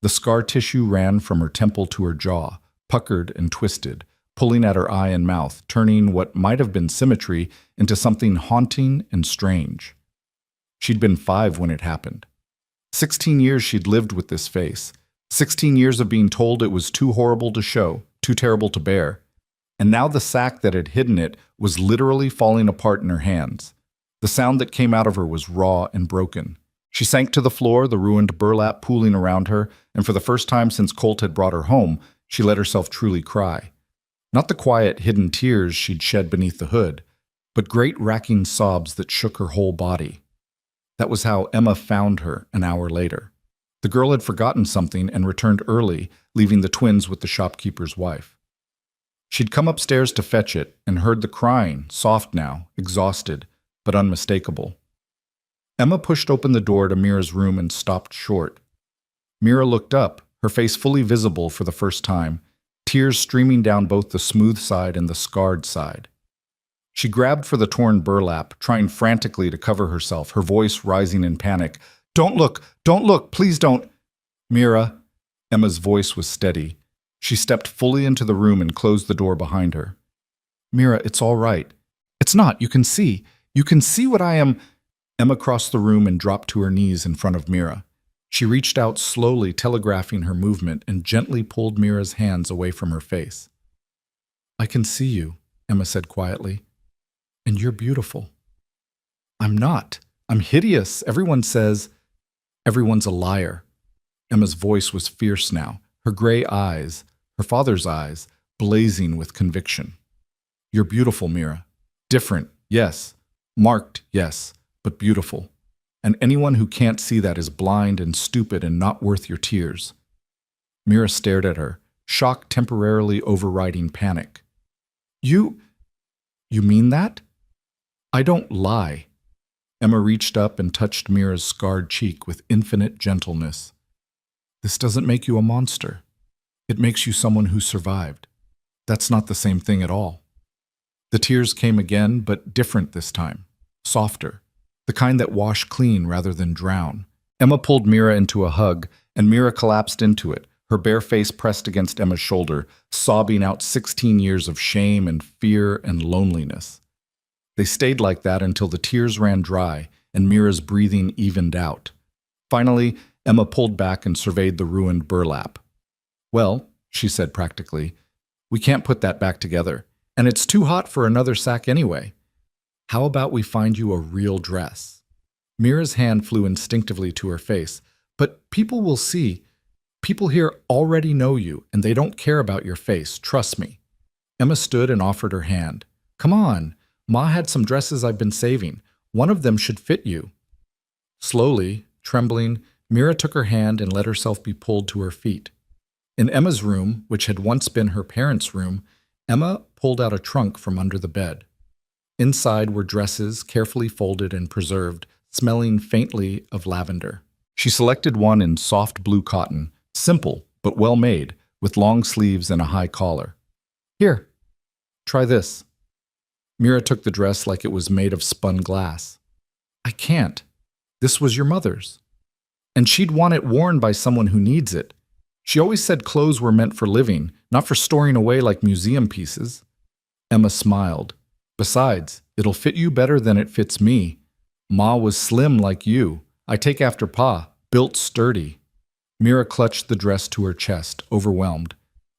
the scar tissue ran from her temple to her jaw, puckered and twisted, pulling at her eye and mouth, turning what might have been symmetry into something haunting and strange. She'd been 5 when it happened. 16 years she'd lived with this face. 16 years of being told it was too horrible to show, too terrible to bear. And now the sack that had hidden it was literally falling apart in her hands. The sound that came out of her was raw and broken. She sank to the floor, the ruined burlap pooling around her, and for the first time since Colt had brought her home, she let herself truly cry. Not the quiet, hidden tears she'd shed beneath the hood, but great racking sobs that shook her whole body. That was how Emma found her an hour later. The girl had forgotten something and returned early, leaving the twins with the shopkeeper's wife. She'd come upstairs to fetch it and heard the crying, soft now, exhausted, but unmistakable. Emma pushed open the door to Mira's room and stopped short. Mira looked up, her face fully visible for the first time, tears streaming down both the smooth side and the scarred side. She grabbed for the torn burlap, trying frantically to cover herself, her voice rising in panic. Don't look, please don't. Mira, Emma's voice was steady. She stepped fully into the room and closed the door behind her. Mira, it's all right. It's not, you can see. You can see what I am. Emma crossed the room and dropped to her knees in front of Mira. She reached out slowly, telegraphing her movement, and gently pulled Mira's hands away from her face. I can see you, Emma said quietly. And you're beautiful. I'm not. I'm hideous. Everyone says, everyone's a liar. Emma's voice was fierce now, her gray eyes, her father's eyes, blazing with conviction. You're beautiful, Mira. Different, yes. Marked, yes, but beautiful. And anyone who can't see that is blind and stupid and not worth your tears. Mira stared at her, shock temporarily overriding panic. You mean that? I don't lie. Emma reached up and touched Mira's scarred cheek with infinite gentleness. This doesn't make you a monster. It makes you someone who survived. That's not the same thing at all. The tears came again, but different this time. Softer. The kind that wash clean rather than drown. Emma pulled Mira into a hug, and Mira collapsed into it, her bare face pressed against Emma's shoulder, sobbing out 16 years of shame and fear and loneliness. They stayed like that until the tears ran dry and Mira's breathing evened out. Finally, Emma pulled back and surveyed the ruined burlap. Well, she said practically, we can't put that back together, and it's too hot for another sack anyway. How about we find you a real dress? Mira's hand flew instinctively to her face. But people will see. People here already know you, and they don't care about your face, trust me. Emma stood and offered her hand. Come on, Ma had some dresses I've been saving. One of them should fit you. Slowly, trembling, Mira took her hand and let herself be pulled to her feet. In Emma's room, which had once been her parents' room, Emma pulled out a trunk from under the bed. Inside were dresses carefully folded and preserved, smelling faintly of lavender. She selected one in soft blue cotton, simple but well made, with long sleeves and a high collar. Here, try this. Mira took the dress like it was made of spun glass. I can't. This was your mother's. And she'd want it worn by someone who needs it. She always said clothes were meant for living, not for storing away like museum pieces. Emma smiled. Besides, it'll fit you better than it fits me. Ma was slim like you. I take after Pa, built sturdy. Mira clutched the dress to her chest, overwhelmed.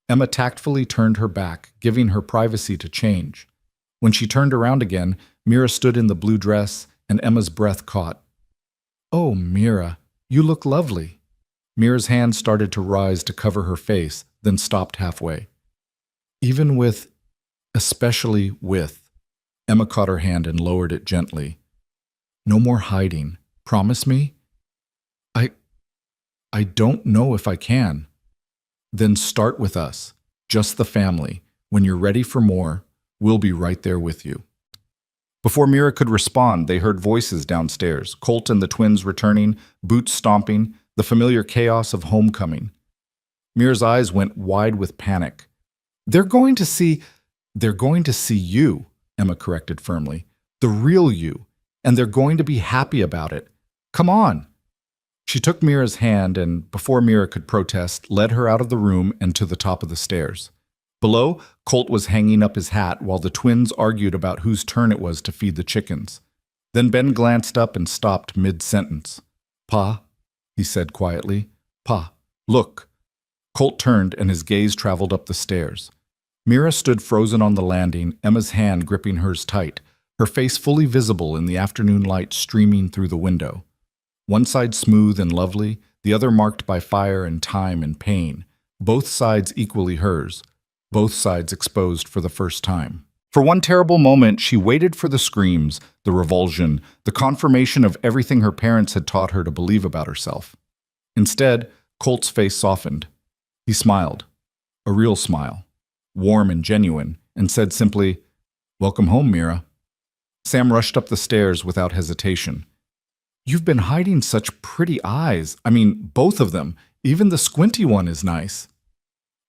Emma tactfully turned her back, giving her privacy to change. When she turned around again, Mira stood in the blue dress, and Emma's breath caught. Oh, Mira, you look lovely. Mira's hand started to rise to cover her face, then stopped halfway. Even with, especially with. Emma caught her hand and lowered it gently. No more hiding. Promise me? I don't know if I can. Then start with us, just the family. When you're ready for more, we'll be right there with you. Before Mira could respond, they heard voices downstairs, Colt and the twins returning, boots stomping, the familiar chaos of homecoming. Mira's eyes went wide with panic. They're going to see you, Emma corrected firmly. The real you. And they're going to be happy about it. Come on. She took Mira's hand and, before Mira could protest, led her out of the room and to the top of the stairs. Below, Colt was hanging up his hat while the twins argued about whose turn it was to feed the chickens. Then Ben glanced up and stopped mid-sentence. Pa, he said quietly. Pa, look. Colt turned and his gaze traveled up the stairs. Mira stood frozen on the landing, Emma's hand gripping hers tight, her face fully visible in the afternoon light streaming through the window. One side smooth and lovely, the other marked by fire and time and pain, both sides equally hers, both sides exposed for the first time. For one terrible moment, she waited for the screams, the revulsion, the confirmation of everything her parents had taught her to believe about herself. Instead, Colt's face softened. He smiled, a real smile, warm and genuine, and said simply, "Welcome home, Mira." Sam rushed up the stairs without hesitation. You've been hiding such pretty eyes. I mean, both of them. Even the squinty one is nice.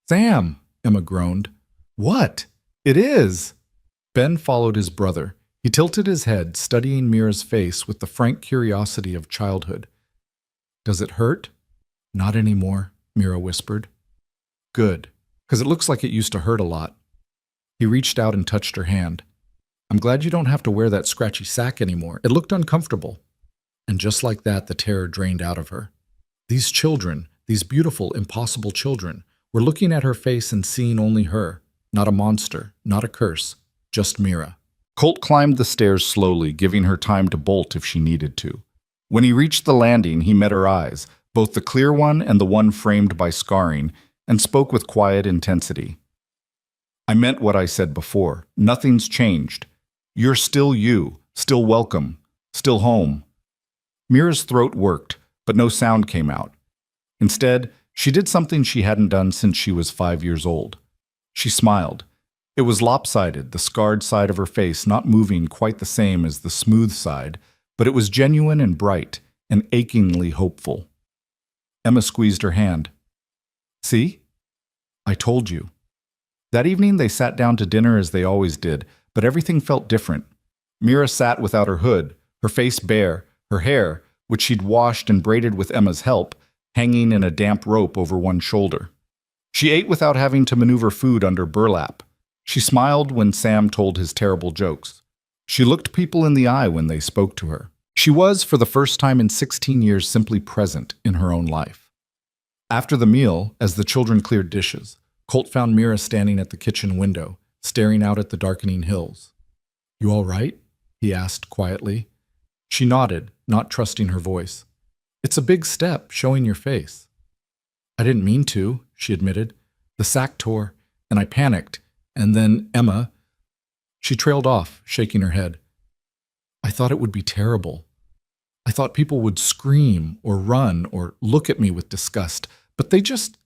Sam, Emma groaned. What? It is. Ben followed his brother. He tilted his head, studying Mira's face with the frank curiosity of childhood. Does it hurt? Not anymore, Mira whispered. Good, because it looks like it used to hurt a lot. He reached out and touched her hand. I'm glad you don't have to wear that scratchy sack anymore. It looked uncomfortable. And just like that, the terror drained out of her. These children, these beautiful, impossible children, were looking at her face and seeing only her. Not a monster, not a curse, just Mira. Colt climbed the stairs slowly, giving her time to bolt if she needed to. When he reached the landing, he met her eyes, both the clear one and the one framed by scarring, and spoke with quiet intensity. I meant what I said before. Nothing's changed. You're still you, still welcome, still home. Mira's throat worked, but no sound came out. Instead, she did something she hadn't done since she was 5 years old. She smiled. It was lopsided, the scarred side of her face not moving quite the same as the smooth side, but it was genuine and bright and achingly hopeful. Emma squeezed her hand. See? I told you. That evening they sat down to dinner as they always did, but everything felt different. Mira sat without her hood, her face bare, her hair, which she'd washed and braided with Emma's help, hanging in a damp rope over one shoulder. She ate without having to maneuver food under burlap. She smiled when Sam told his terrible jokes. She looked people in the eye when they spoke to her. She was, for the first time in 16 years, simply present in her own life. After the meal, as the children cleared dishes, Colt found Mira standing at the kitchen window, staring out at the darkening hills. "You all right?" he asked quietly. She nodded, not trusting her voice. "It's a big step, showing your face." "I didn't mean to," she admitted. "The sack tore, and I panicked, and then Emma—" She trailed off, shaking her head. "I thought it would be terrible. I thought people would scream or run or look at me with disgust, but they just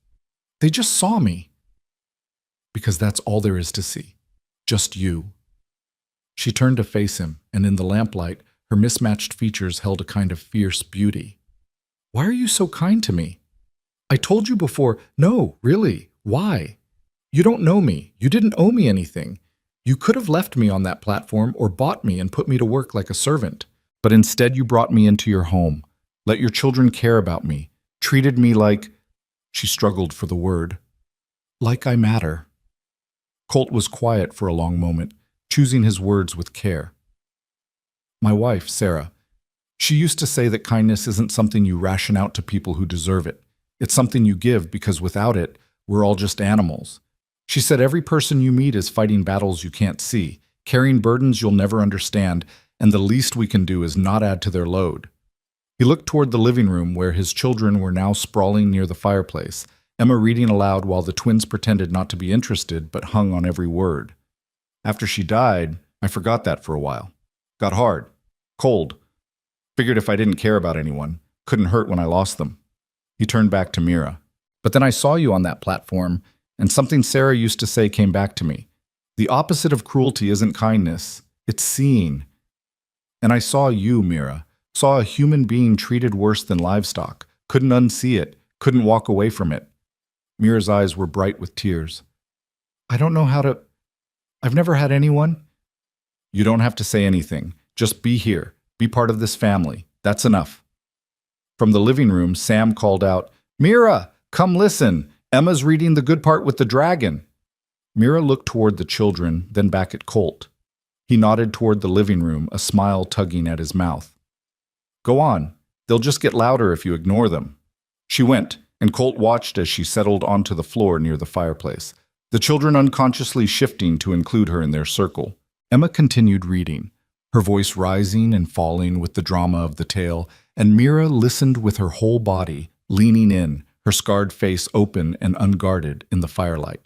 saw me. Because that's all there is to see. Just you." She turned to face him, and in the lamplight, her mismatched features held a kind of fierce beauty. "Why are you so kind to me? I told you before, no, really, why? You don't know me. You didn't owe me anything. You could have left me on that platform or bought me and put me to work like a servant. But instead you brought me into your home, let your children care about me, treated me like—" She struggled for the word. "Like I matter." Colt was quiet for a long moment, choosing his words with care. "My wife, Sarah, she used to say that kindness isn't something you ration out to people who deserve it. It's something you give because without it, we're all just animals. She said every person you meet is fighting battles you can't see, carrying burdens you'll never understand, and the least we can do is not add to their load." He looked toward the living room where his children were now sprawling near the fireplace, Emma reading aloud while the twins pretended not to be interested but hung on every word. "After she died, I forgot that for a while. Got hard. Cold. Figured if I didn't care about anyone, couldn't hurt when I lost them." He turned back to Mira. "But then I saw you on that platform, and something Sarah used to say came back to me. The opposite of cruelty isn't kindness, it's seeing. And I saw you, Mira. Saw a human being treated worse than livestock. Couldn't unsee it, couldn't walk away from it." Mira's eyes were bright with tears. "I don't know how to... I've never had anyone." "You don't have to say anything. Just be here. Be part of this family. That's enough." From the living room, Sam called out, "Mira, come listen. Emma's reading the good part with the dragon." Mira looked toward the children, then back at Colt. He nodded toward the living room, a smile tugging at his mouth. "Go on. They'll just get louder if you ignore them." She went, and Colt watched as she settled onto the floor near the fireplace, the children unconsciously shifting to include her in their circle. Emma continued reading, her voice rising and falling with the drama of the tale, and Mira listened with her whole body, leaning in, her scarred face open and unguarded in the firelight.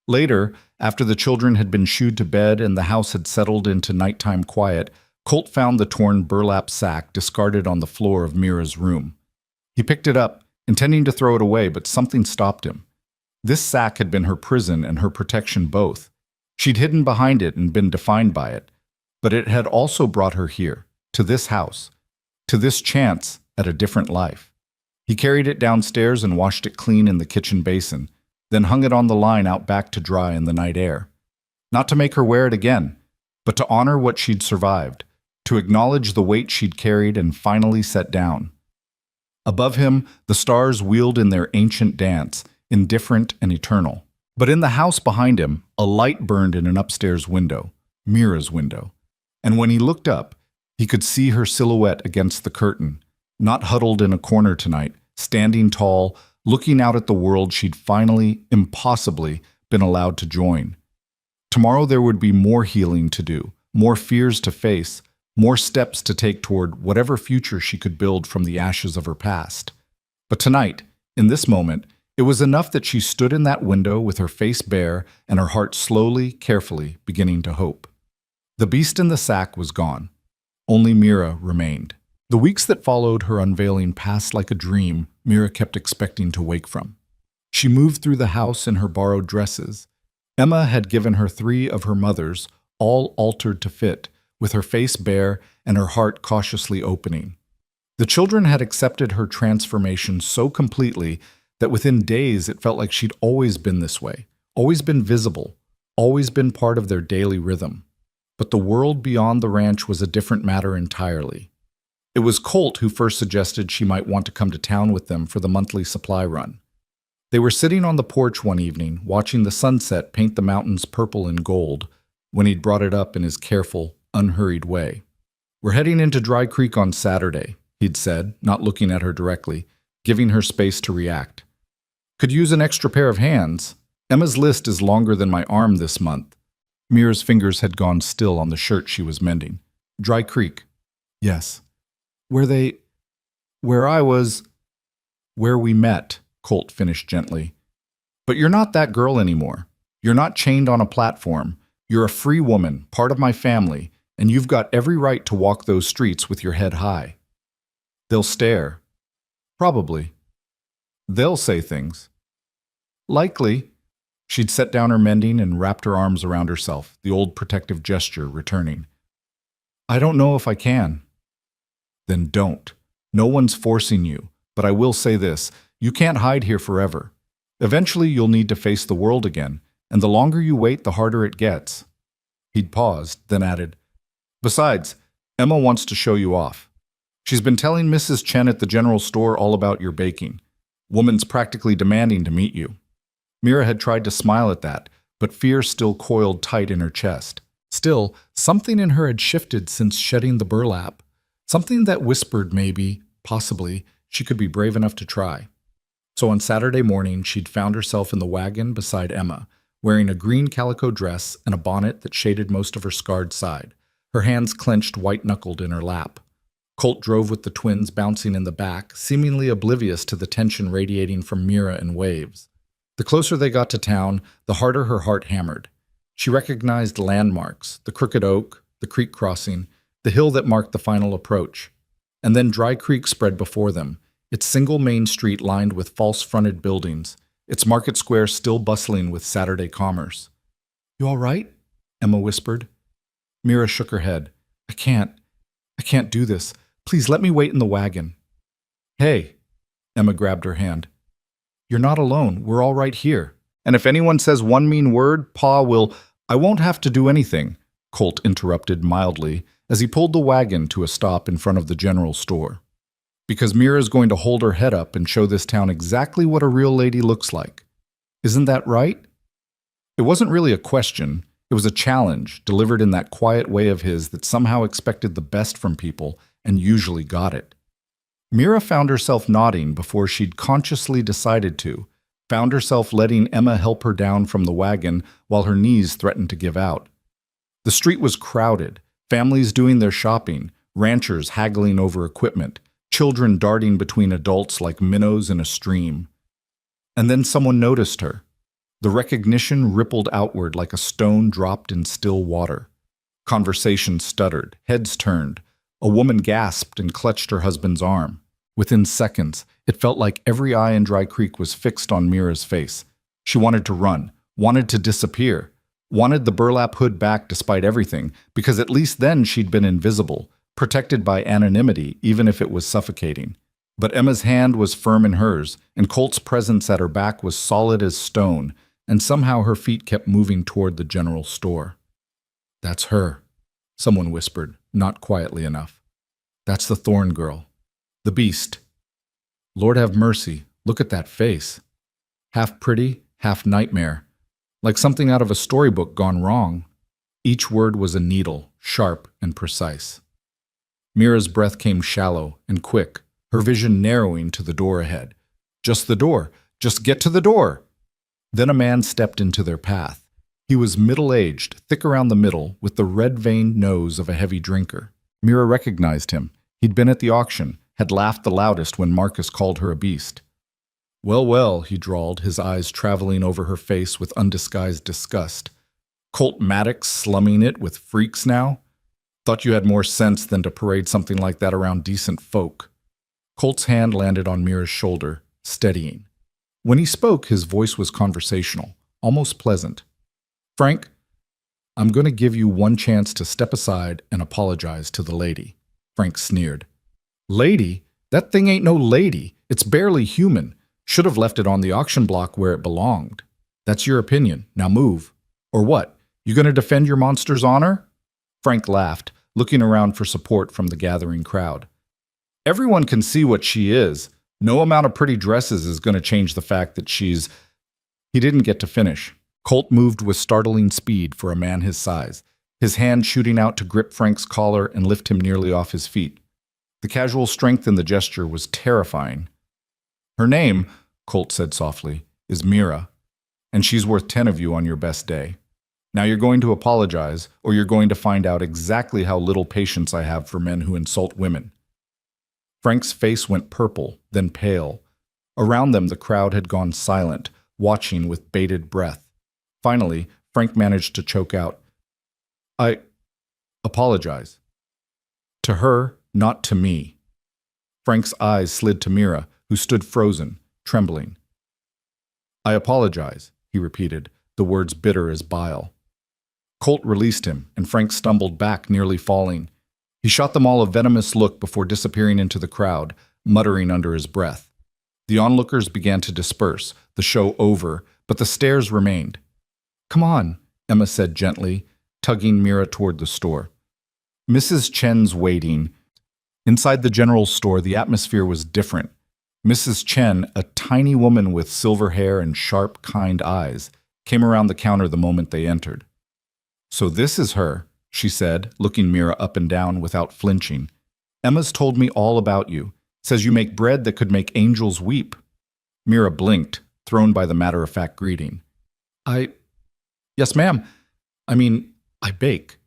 Later, after the children had been shooed to bed and the house had settled into nighttime quiet, Colt found the torn burlap sack discarded on the floor of Mira's room. He picked it up, intending to throw it away, but something stopped him. This sack had been her prison and her protection both. She'd hidden behind it and been defined by it, but it had also brought her here, to this house, to this chance at a different life. He carried it downstairs and washed it clean in the kitchen basin, then hung it on the line out back to dry in the night air. Not to make her wear it again, but to honor what she'd survived, to acknowledge the weight she'd carried and finally set down. Above him, the stars wheeled in their ancient dance, indifferent and eternal. But in the house behind him, a light burned in an upstairs window, Mira's window. And when he looked up, he could see her silhouette against the curtain, not huddled in a corner tonight, standing tall, looking out at the world she'd finally, impossibly, been allowed to join. Tomorrow there would be more healing to do, more fears to face, more steps to take toward whatever future she could build from the ashes of her past. But tonight, in this moment, it was enough that she stood in that window with her face bare and her heart slowly, carefully beginning to hope. The beast in the sack was gone. Only Mira remained. The weeks that followed her unveiling passed like a dream Mira kept expecting to wake from. She moved through the house in her borrowed dresses. Emma had given her 3 of her mother's, all altered to fit, with her face bare and her heart cautiously opening. The children had accepted her transformation so completely that within days it felt like she'd always been this way, always been visible, always been part of their daily rhythm. But the world beyond the ranch was a different matter entirely. It was Colt who first suggested she might want to come to town with them for the monthly supply run. They were sitting on the porch one evening, watching the sunset paint the mountains purple and gold, when he'd brought it up in his careful, unhurried way. "We're heading into Dry Creek on Saturday," he'd said, not looking at her directly, giving her space to react. "Could use an extra pair of hands. Emma's list is longer than my arm this month." Mira's fingers had gone still on the shirt she was mending. "Dry Creek." "Yes." Where I was... Where we met," Colt finished gently. "But you're not that girl anymore. You're not chained on a platform. You're a free woman, part of my family, and you've got every right to walk those streets with your head high." "They'll stare." "Probably." "They'll say things." "Likely." She'd set down her mending and wrapped her arms around herself, the old protective gesture returning. "I don't know if I can." "Then don't. No one's forcing you, but I will say this, you can't hide here forever. Eventually you'll need to face the world again, and the longer you wait, the harder it gets." He'd paused, then added, "Besides, Emma wants to show you off. She's been telling Mrs. Chen at the general store all about your baking. Woman's practically demanding to meet you." Mira had tried to smile at that, but fear still coiled tight in her chest. Still, something in her had shifted since shedding the burlap. Something that whispered maybe, possibly, she could be brave enough to try. So on Saturday morning, she'd found herself in the wagon beside Emma, wearing a green calico dress and a bonnet that shaded most of her scarred side, her hands clenched white-knuckled in her lap. Colt drove with the twins bouncing in the back, seemingly oblivious to the tension radiating from Mira in waves. The closer they got to town, the harder her heart hammered. She recognized landmarks, the crooked oak, the creek crossing, the hill that marked the final approach. And then Dry Creek spread before them, its single main street lined with false-fronted buildings, its market square still bustling with Saturday commerce. "You all right?" Emma whispered. Mira shook her head. I can't do this. Please let me wait in the wagon." "Hey," Emma grabbed her hand. "You're not alone. We're all right here. And if anyone says one mean word, Pa will—" "I won't have to do anything," Colt interrupted mildly as he pulled the wagon to a stop in front of the general store. "Because Mira's going to hold her head up and show this town exactly what a real lady looks like. Isn't that right?" It wasn't really a question. It was a challenge, delivered in that quiet way of his that somehow expected the best from people and usually got it. Mira found herself nodding before she'd consciously decided to, found herself letting Emma help her down from the wagon while her knees threatened to give out. The street was crowded, families doing their shopping, ranchers haggling over equipment, children darting between adults like minnows in a stream. And then someone noticed her. The recognition rippled outward like a stone dropped in still water. Conversation stuttered, heads turned. A woman gasped and clutched her husband's arm. Within seconds, it felt like every eye in Dry Creek was fixed on Mira's face. She wanted to run, wanted to disappear, wanted the burlap hood back despite everything, because at least then she'd been invisible, protected by anonymity, even if it was suffocating. But Emma's hand was firm in hers, and Colt's presence at her back was solid as stone, and somehow her feet kept moving toward the general store. "That's her," someone whispered, not quietly enough. "That's the Thorn girl. The beast. Lord have mercy, look at that face. Half pretty, half nightmare. Like something out of a storybook gone wrong." Each word was a needle, sharp and precise. Mira's breath came shallow and quick, her vision narrowing to the door ahead. Just the door. Just get to the door. Then a man stepped into their path. He was middle-aged, thick around the middle, with the red-veined nose of a heavy drinker. Mira recognized him. He'd been at the auction, had laughed the loudest when Marcus called her a beast. "Well, well," he drawled, his eyes traveling over her face with undisguised disgust. "Colt Maddox slumming it with freaks now? Thought you had more sense than to parade something like that around decent folk." Colt's hand landed on Mira's shoulder, steadying. When he spoke, his voice was conversational, almost pleasant. "Frank, I'm going to give you one chance to step aside and apologize to the lady." Frank sneered. "Lady? That thing ain't no lady. It's barely human. Should have left it on the auction block where it belonged. That's your opinion. Now move. Or what? You going to defend your monster's honor?" Frank laughed, looking around for support from the gathering crowd. "Everyone can see what she is. No amount of pretty dresses is going to change the fact that she's—" He didn't get to finish. Colt moved with startling speed for a man his size, his hand shooting out to grip Frank's collar and lift him nearly off his feet. The casual strength in the gesture was terrifying. "Her name," Colt said softly, "is Mira, and she's worth 10 of you on your best day. Now you're going to apologize, or you're going to find out exactly how little patience I have for men who insult women." Frank's face went purple, then pale. Around them the crowd had gone silent, watching with bated breath. Finally, Frank managed to choke out, "I apologize. To her, not to me." Frank's eyes slid to Mira, who stood frozen, trembling. "I apologize," he repeated, the words bitter as bile. Colt released him, and Frank stumbled back, nearly falling. He shot them all a venomous look before disappearing into the crowd, muttering under his breath. The onlookers began to disperse, the show over, but the stares remained. "Come on," Emma said gently, tugging Mira toward the store. Mrs. Chen's waiting. Inside the general store, the atmosphere was different. Mrs. Chen, a tiny woman with silver hair and sharp, kind eyes, came around the counter the moment they entered. "So this is her," she said, looking Mira up and down without flinching. "Emma's told me all about you. Says you make bread that could make angels weep." Mira blinked, thrown by the matter-of-fact greeting. Yes, ma'am. I bake.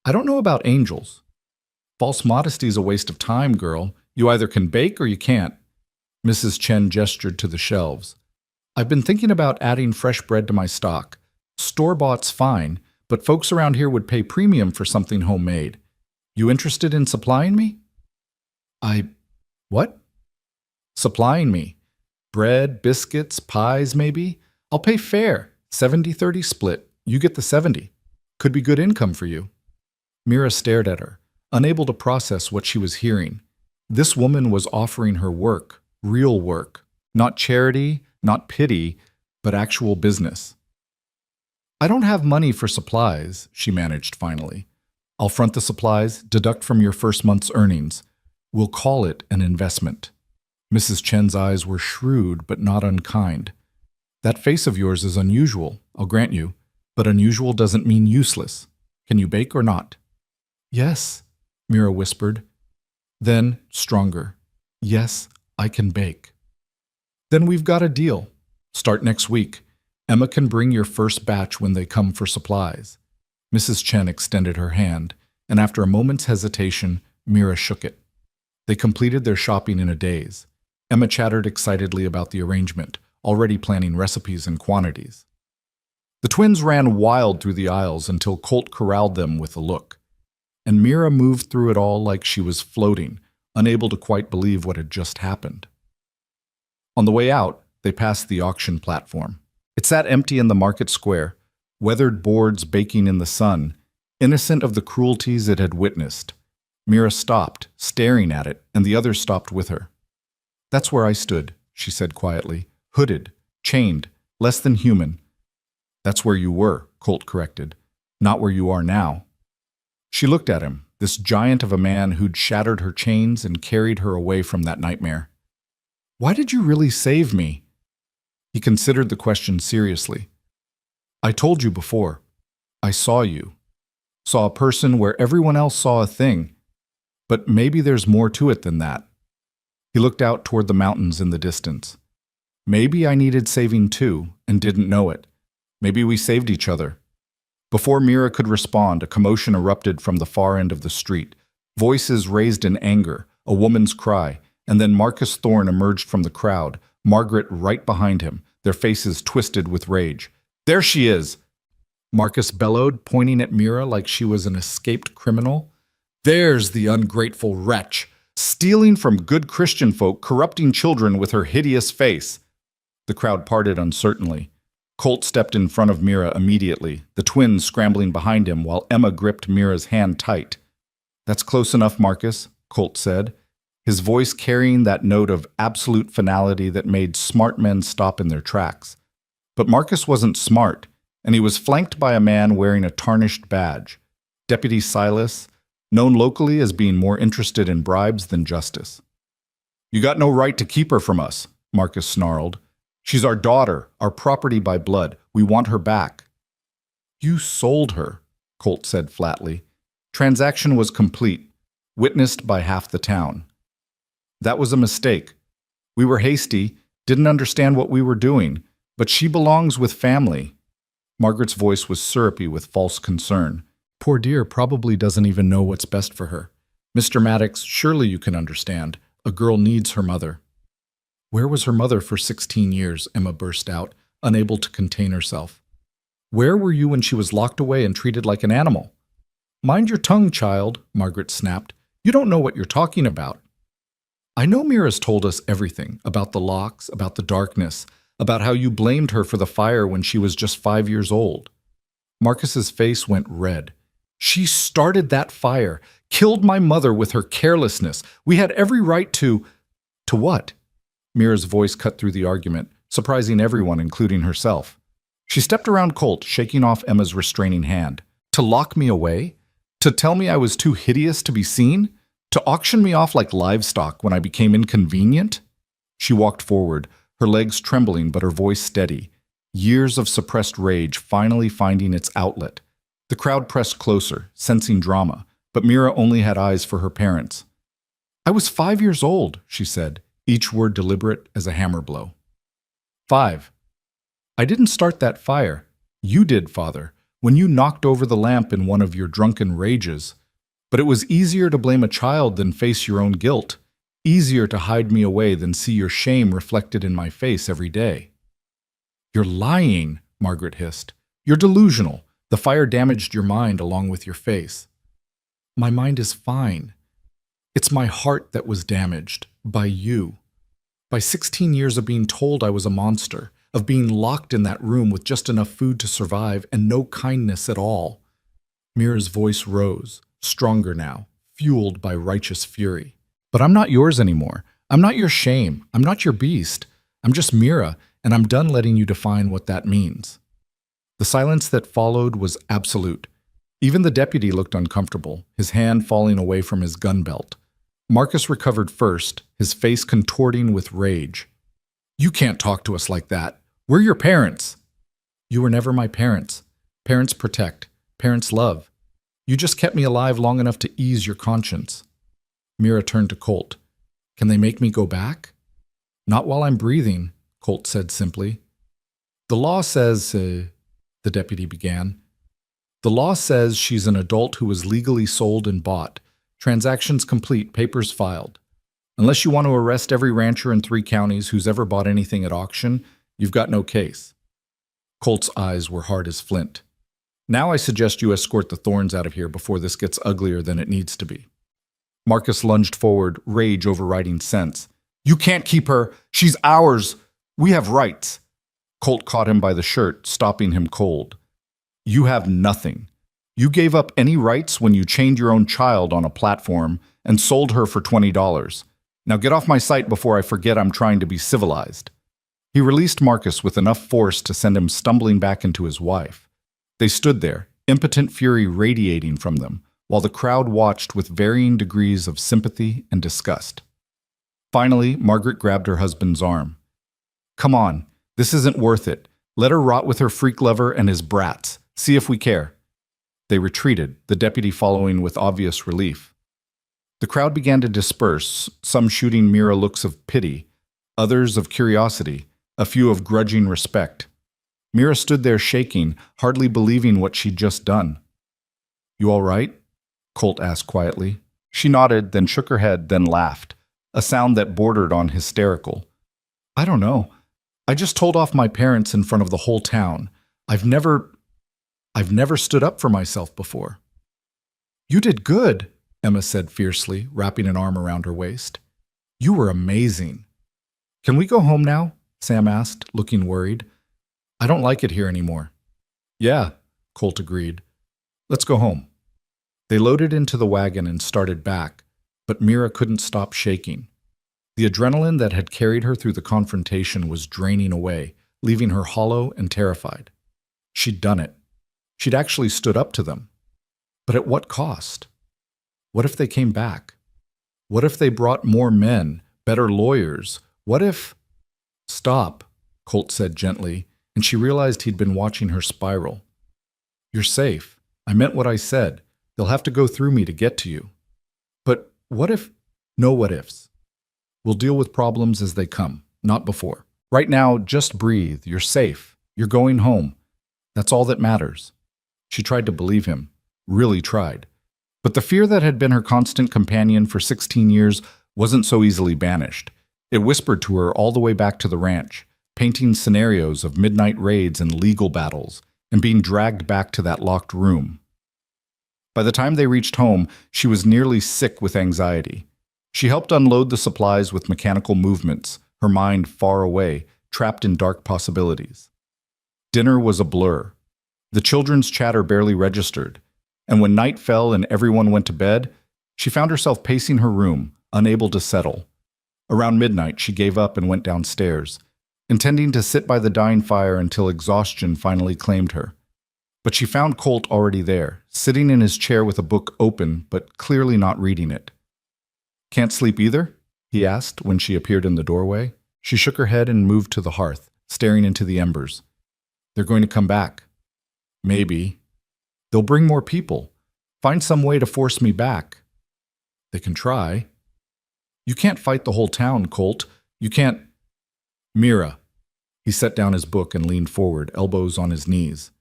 I don't know about angels." "False modesty's a waste of time, girl. You either can bake or you can't." Mrs. Chen gestured to the shelves. "I've been thinking about adding fresh bread to my stock. Store-bought's fine, but folks around here would pay premium for something homemade. You interested in supplying me?" What?" "Supplying me. Bread, biscuits, pies, maybe. I'll pay fair, 70-30 split. You get the 70. Could be good income for you." Mira stared at her, unable to process what she was hearing. This woman was offering her work, real work, not charity, not pity, but actual business. "I don't have money for supplies," she managed finally. "I'll front the supplies, deduct from your first month's earnings. We'll call it an investment." Mrs. Chen's eyes were shrewd but not unkind. "That face of yours is unusual, I'll grant you, but unusual doesn't mean useless. Can you bake or not?" "Yes," Mira whispered. Then, stronger, "Yes, I can bake." "Then we've got a deal. Start next week. Emma can bring your first batch when they come for supplies." Mrs. Chen extended her hand, and after a moment's hesitation, Mira shook it. They completed their shopping in a daze. Emma chattered excitedly about the arrangement, already planning recipes and quantities. The twins ran wild through the aisles until Colt corralled them with a look. And Mira moved through it all like she was floating, unable to quite believe what had just happened. On the way out, they passed the auction platform. It sat empty in the market square, weathered boards baking in the sun, innocent of the cruelties it had witnessed. Mira stopped, staring at it, and the others stopped with her. "That's where I stood," she said quietly, "hooded, chained, less than human." "That's where you were," Colt corrected, "not where you are now." She looked at him, this giant of a man who'd shattered her chains and carried her away from that nightmare. "Why did you really save me?" He considered the question seriously. "I told you before. I saw you. Saw a person where everyone else saw a thing. But maybe there's more to it than that." He looked out toward the mountains in the distance. "Maybe I needed saving too, and didn't know it. Maybe we saved each other. Before Mira could respond, a commotion erupted from the far end of the street. Voices raised in anger, a woman's cry, and then Marcus Thorne emerged from the crowd, Margaret right behind him, their faces twisted with rage. "There she is!" Marcus bellowed, pointing at Mira like she was an escaped criminal. "There's the ungrateful wretch, stealing from good Christian folk, corrupting children with her hideous face." The crowd parted uncertainly. Colt stepped in front of Mira immediately, the twins scrambling behind him while Emma gripped Mira's hand tight. "That's close enough, Marcus," Colt said, his voice carrying that note of absolute finality that made smart men stop in their tracks. But Marcus wasn't smart, and he was flanked by a man wearing a tarnished badge, Deputy Silas, known locally as being more interested in bribes than justice. "You got no right to keep her from us," Marcus snarled. "She's our daughter, our property by blood. We want her back." "You sold her," Colt said flatly. "Transaction was complete, witnessed by half the town." "That was a mistake. We were hasty, didn't understand what we were doing, but she belongs with family." Margaret's voice was syrupy with false concern. "Poor dear probably doesn't even know what's best for her. Mr. Maddox, surely you can understand. A girl needs her mother." "Where was her mother for 16 years?" Emma burst out, unable to contain herself. "Where were you when she was locked away and treated like an animal?" "Mind your tongue, child," Margaret snapped. "You don't know what you're talking about." "I know Mira's told us everything, about the locks, about the darkness, about how you blamed her for the fire when she was just 5 years old." Marcus's face went red. "She started that fire, killed my mother with her carelessness. We had every right to—" "To what?" Mira's voice cut through the argument, surprising everyone, including herself. She stepped around Colt, shaking off Emma's restraining hand. "To lock me away? To tell me I was too hideous to be seen? To auction me off like livestock when I became inconvenient?" She walked forward, her legs trembling but her voice steady. Years of suppressed rage finally finding its outlet. The crowd pressed closer, sensing drama, but Mira only had eyes for her parents. "I was 5 years old," she said, each word deliberate as a hammer blow. 5. "I didn't start that fire. You did, Father, when you knocked over the lamp in one of your drunken rages. But it was easier to blame a child than face your own guilt. Easier to hide me away than see your shame reflected in my face every day." "You're lying," Margaret hissed. "You're delusional. The fire damaged your mind along with your face." "My mind is fine. It's my heart that was damaged, by you. By 16 years of being told I was a monster, of being locked in that room with just enough food to survive and no kindness at all." Mira's voice rose, stronger now, fueled by righteous fury. "But I'm not yours anymore. I'm not your shame. I'm not your beast. I'm just Mira, and I'm done letting you define what that means." The silence that followed was absolute. Even the deputy looked uncomfortable, his hand falling away from his gun belt. Marcus recovered first, his face contorting with rage. "You can't talk to us like that. We're your parents." "You were never my parents. Parents protect. Parents love. You just kept me alive long enough to ease your conscience." Mira turned to Colt. "Can they make me go back?" "Not while I'm breathing," Colt said simply. "The law says," the deputy began. "The law says she's an adult who was legally sold and bought. Transactions complete, papers filed. Unless you want to arrest every rancher in 3 counties who's ever bought anything at auction, you've got no case." Colt's eyes were hard as flint. "Now I suggest you escort the Thorns out of here before this gets uglier than it needs to be." Marcus lunged forward, rage overriding sense. "You can't keep her. She's ours. We have rights." Colt caught him by the shirt, stopping him cold. "You have nothing. You gave up any rights when you chained your own child on a platform and sold her for $20. Now get off my sight before I forget I'm trying to be civilized." He released Marcus with enough force to send him stumbling back into his wife. They stood there, impotent fury radiating from them, while the crowd watched with varying degrees of sympathy and disgust. Finally, Margaret grabbed her husband's arm. "Come on, this isn't worth it. Let her rot with her freak lover and his brats. See if we care." They retreated, the deputy following with obvious relief. The crowd began to disperse, some shooting Mira looks of pity, others of curiosity, a few of grudging respect. Mira stood there shaking, hardly believing what she'd just done. "You all right?" Colt asked quietly. She nodded, then shook her head, then laughed, a sound that bordered on hysterical. "I don't know. I just told off my parents in front of the whole town. I've never stood up for myself before." "You did good," Emma said fiercely, wrapping an arm around her waist. "You were amazing." "Can we go home now?" Sam asked, looking worried. "I don't like it here anymore." "Yeah," Colt agreed. "Let's go home." They loaded into the wagon and started back, but Mira couldn't stop shaking. The adrenaline that had carried her through the confrontation was draining away, leaving her hollow and terrified. She'd done it. She'd actually stood up to them. But at what cost? What if they came back? What if they brought more men, better lawyers? What if— "Stop," Colt said gently, and she realized he'd been watching her spiral. "You're safe. I meant what I said. They'll have to go through me to get to you." "But what if—" "No what ifs. We'll deal with problems as they come, not before. Right now, just breathe. You're safe. You're going home. That's all that matters." She tried to believe him, really tried. But the fear that had been her constant companion for 16 years wasn't so easily banished. It whispered to her all the way back to the ranch, painting scenarios of midnight raids and legal battles, and being dragged back to that locked room. By the time they reached home, she was nearly sick with anxiety. She helped unload the supplies with mechanical movements, her mind far away, trapped in dark possibilities. Dinner was a blur. The children's chatter barely registered, and when night fell and everyone went to bed, she found herself pacing her room, unable to settle. Around midnight, she gave up and went downstairs, intending to sit by the dying fire until exhaustion finally claimed her. But she found Colt already there, sitting in his chair with a book open, but clearly not reading it. "Can't sleep either?" he asked when she appeared in the doorway. She shook her head and moved to the hearth, staring into the embers. "They're going to come back." "Maybe. They'll bring more people. Find some way to force me back." "They can try." "You can't fight the whole town, Colt. You can't—" "Mira." He set down his book and leaned forward, elbows on his knees.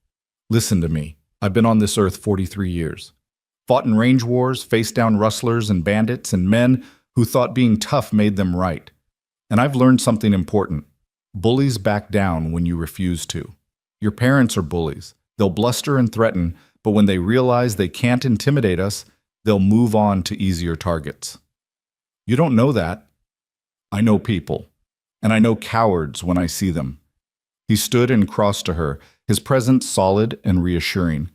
"Listen to me. I've been on this earth 43 years. Fought in range wars, faced down rustlers and bandits and men who thought being tough made them right. And I've learned something important. Bullies back down when you refuse to. Your parents are bullies. They'll bluster and threaten, but when they realize they can't intimidate us, they'll move on to easier targets. You don't know that. I know people, and I know cowards when I see them." He stood and crossed to her, his presence solid and reassuring.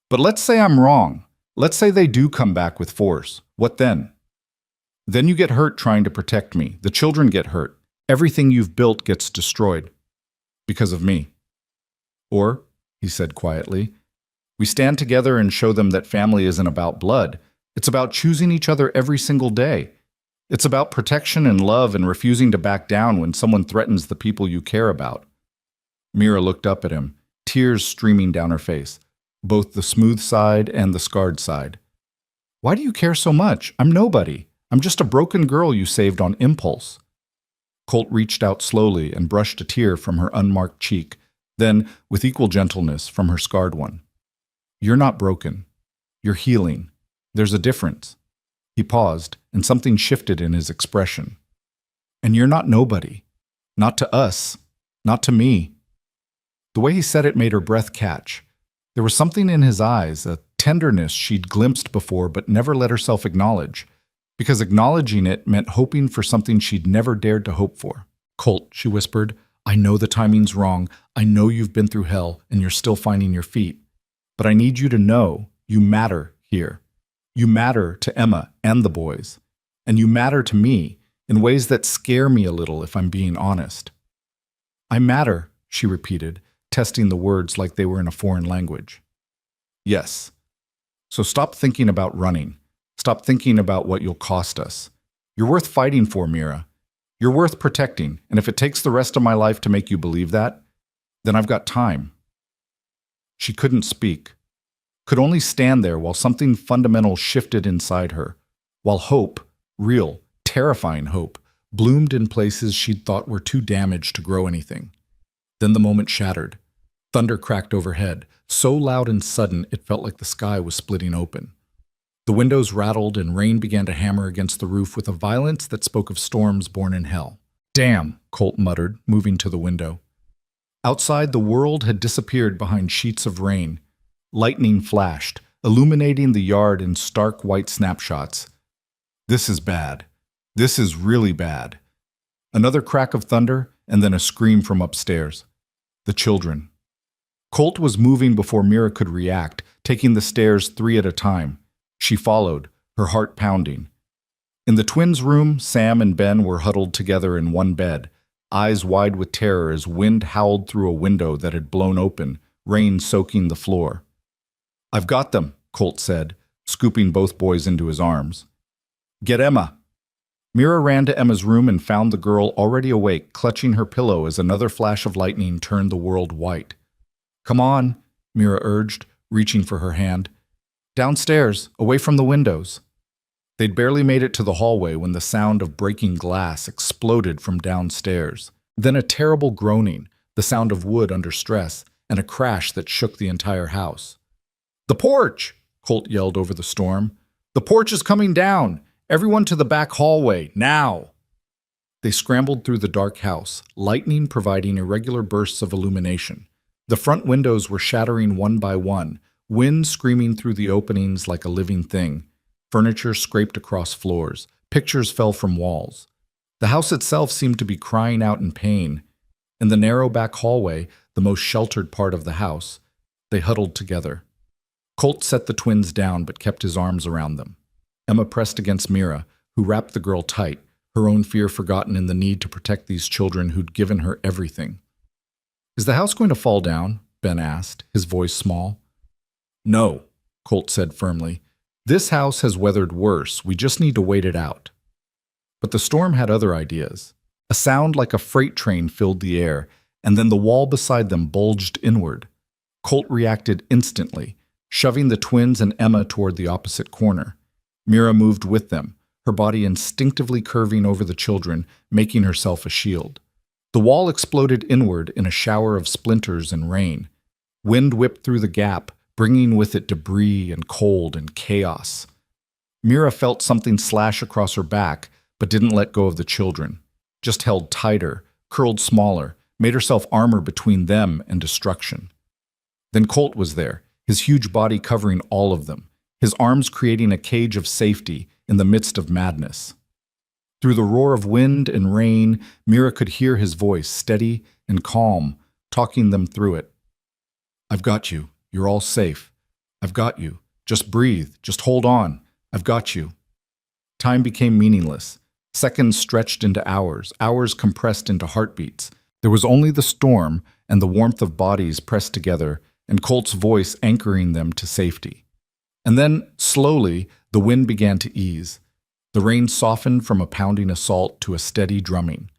"But let's say I'm wrong. Let's say they do come back with force. What then? Then you get hurt trying to protect me. The children get hurt. Everything you've built gets destroyed. Because of me. Or," he said quietly, "we stand together and show them that family isn't about blood. It's about choosing each other every single day. It's about protection and love and refusing to back down when someone threatens the people you care about." Mira looked up at him, tears streaming down her face, both the smooth side and the scarred side. "Why do you care so much? I'm nobody. I'm just a broken girl you saved on impulse." Colt reached out slowly and brushed a tear from her unmarked cheek, then, with equal gentleness, from her scarred one. "You're not broken. You're healing. There's a difference." He paused, and something shifted in his expression. "And you're not nobody. Not to us. Not to me." The way he said it made her breath catch. There was something in his eyes, a tenderness she'd glimpsed before but never let herself acknowledge, because acknowledging it meant hoping for something she'd never dared to hope for. "Colt," she whispered, "I know the timing's wrong. I know you've been through hell and you're still finding your feet. But I need you to know you matter here. You matter to Emma and the boys. And you matter to me in ways that scare me a little, if I'm being honest." "I matter," she repeated, testing the words like they were in a foreign language. "Yes. So stop thinking about running. Stop thinking about what you'll cost us. You're worth fighting for, Mira. You're worth protecting, and if it takes the rest of my life to make you believe that, then I've got time." She couldn't speak, could only stand there while something fundamental shifted inside her, while hope, real, terrifying hope, bloomed in places she'd thought were too damaged to grow anything. Then the moment shattered. Thunder cracked overhead, so loud and sudden it felt like the sky was splitting open. The windows rattled and rain began to hammer against the roof with a violence that spoke of storms born in hell. "Damn," Colt muttered, moving to the window. Outside, the world had disappeared behind sheets of rain. Lightning flashed, illuminating the yard in stark white snapshots. This is bad. This is really bad. Another crack of thunder, and then a scream from upstairs. The children. Colt was moving before Mira could react, taking the stairs 3 at a time. She followed, her heart pounding. In the twins' room, Sam and Ben were huddled together in one bed, eyes wide with terror as wind howled through a window that had blown open, rain soaking the floor. "I've got them," Colt said, scooping both boys into his arms. "Get Emma." Mira ran to Emma's room and found the girl already awake, clutching her pillow as another flash of lightning turned the world white. "Come on," Mira urged, reaching for her hand. "Downstairs, away from the windows." They'd barely made it to the hallway when the sound of breaking glass exploded from downstairs. Then a terrible groaning, the sound of wood under stress, and a crash that shook the entire house. "The porch!" Colt yelled over the storm. "The porch is coming down! Everyone to the back hallway, now!" They scrambled through the dark house, lightning providing irregular bursts of illumination. The front windows were shattering one by one, wind screaming through the openings like a living thing. Furniture scraped across floors. Pictures fell from walls. The house itself seemed to be crying out in pain. In the narrow back hallway, the most sheltered part of the house, they huddled together. Colt set the twins down but kept his arms around them. Emma pressed against Mira, who wrapped the girl tight, her own fear forgotten in the need to protect these children who'd given her everything. "Is the house going to fall down?" Ben asked, his voice small. "No," Colt said firmly. "This house has weathered worse. We just need to wait it out." But the storm had other ideas. A sound like a freight train filled the air, and then the wall beside them bulged inward. Colt reacted instantly, shoving the twins and Emma toward the opposite corner. Mira moved with them, her body instinctively curving over the children, making herself a shield. The wall exploded inward in a shower of splinters and rain. Wind whipped through the gap, bringing with it debris and cold and chaos. Mira felt something slash across her back, but didn't let go of the children. Just held tighter, curled smaller, made herself armor between them and destruction. Then Colt was there, his huge body covering all of them, his arms creating a cage of safety in the midst of madness. Through the roar of wind and rain, Mira could hear his voice, steady and calm, talking them through it. "I've got you. You're all safe. I've got you. Just breathe. Just hold on. I've got you." Time became meaningless. Seconds stretched into hours, hours compressed into heartbeats. There was only the storm and the warmth of bodies pressed together, and Colt's voice anchoring them to safety. And then, slowly, the wind began to ease. The rain softened from a pounding assault to a steady drumming.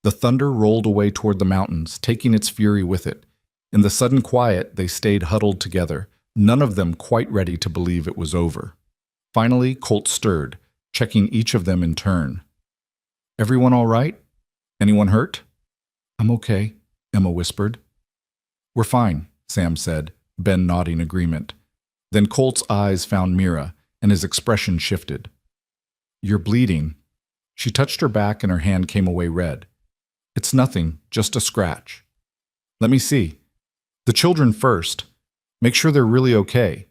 The thunder rolled away toward the mountains, taking its fury with it. In the sudden quiet, they stayed huddled together, none of them quite ready to believe it was over. Finally, Colt stirred, checking each of them in turn. "Everyone all right? Anyone hurt?" "I'm okay," Emma whispered. "We're fine," Sam said, Ben nodding agreement. Then Colt's eyes found Mira, and his expression shifted. "You're bleeding." She touched her back and her hand came away red. "It's nothing, just a scratch." "Let me see." "The children first. Make sure they're really okay."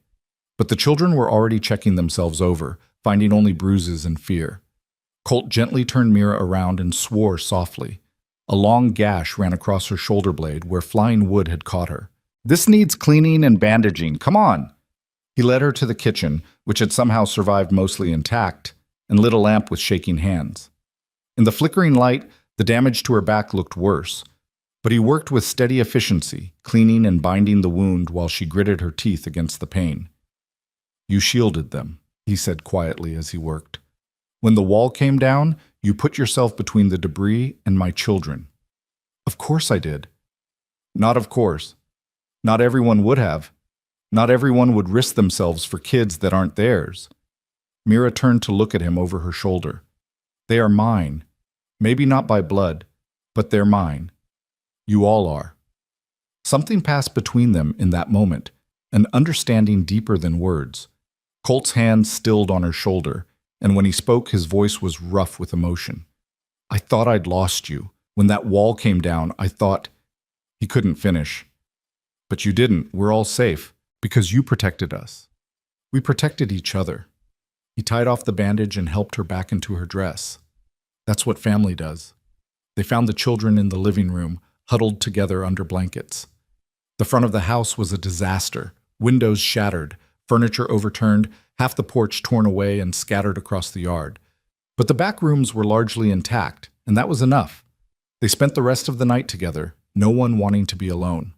But the children were already checking themselves over, finding only bruises and fear. Colt gently turned Mira around and swore softly. A long gash ran across her shoulder blade where flying wood had caught her. "This needs cleaning and bandaging. Come on." He led her to the kitchen, which had somehow survived mostly intact, and lit a lamp with shaking hands. In the flickering light, the damage to her back looked worse. But he worked with steady efficiency, cleaning and binding the wound while she gritted her teeth against the pain. "You shielded them," he said quietly as he worked. "When the wall came down, you put yourself between the debris and my children." "Of course I did." "Not of course. Not everyone would have. Not everyone would risk themselves for kids that aren't theirs." Mira turned to look at him over her shoulder. "They are mine. Maybe not by blood, but they're mine. You all are." Something passed between them in that moment, an understanding deeper than words. Colt's hand stilled on her shoulder, and when he spoke, his voice was rough with emotion. I thought I'd lost you. When that wall came down, I thought... He couldn't finish. But you didn't. We're all safe, because you protected us. We protected each other. He tied off the bandage and helped her back into her dress. That's what family does. They found the children in the living room, huddled together under blankets. The front of the house was a disaster. Windows shattered, furniture overturned, half the porch torn away and scattered across the yard. But the back rooms were largely intact, and that was enough. They spent the rest of the night together, no one wanting to be alone.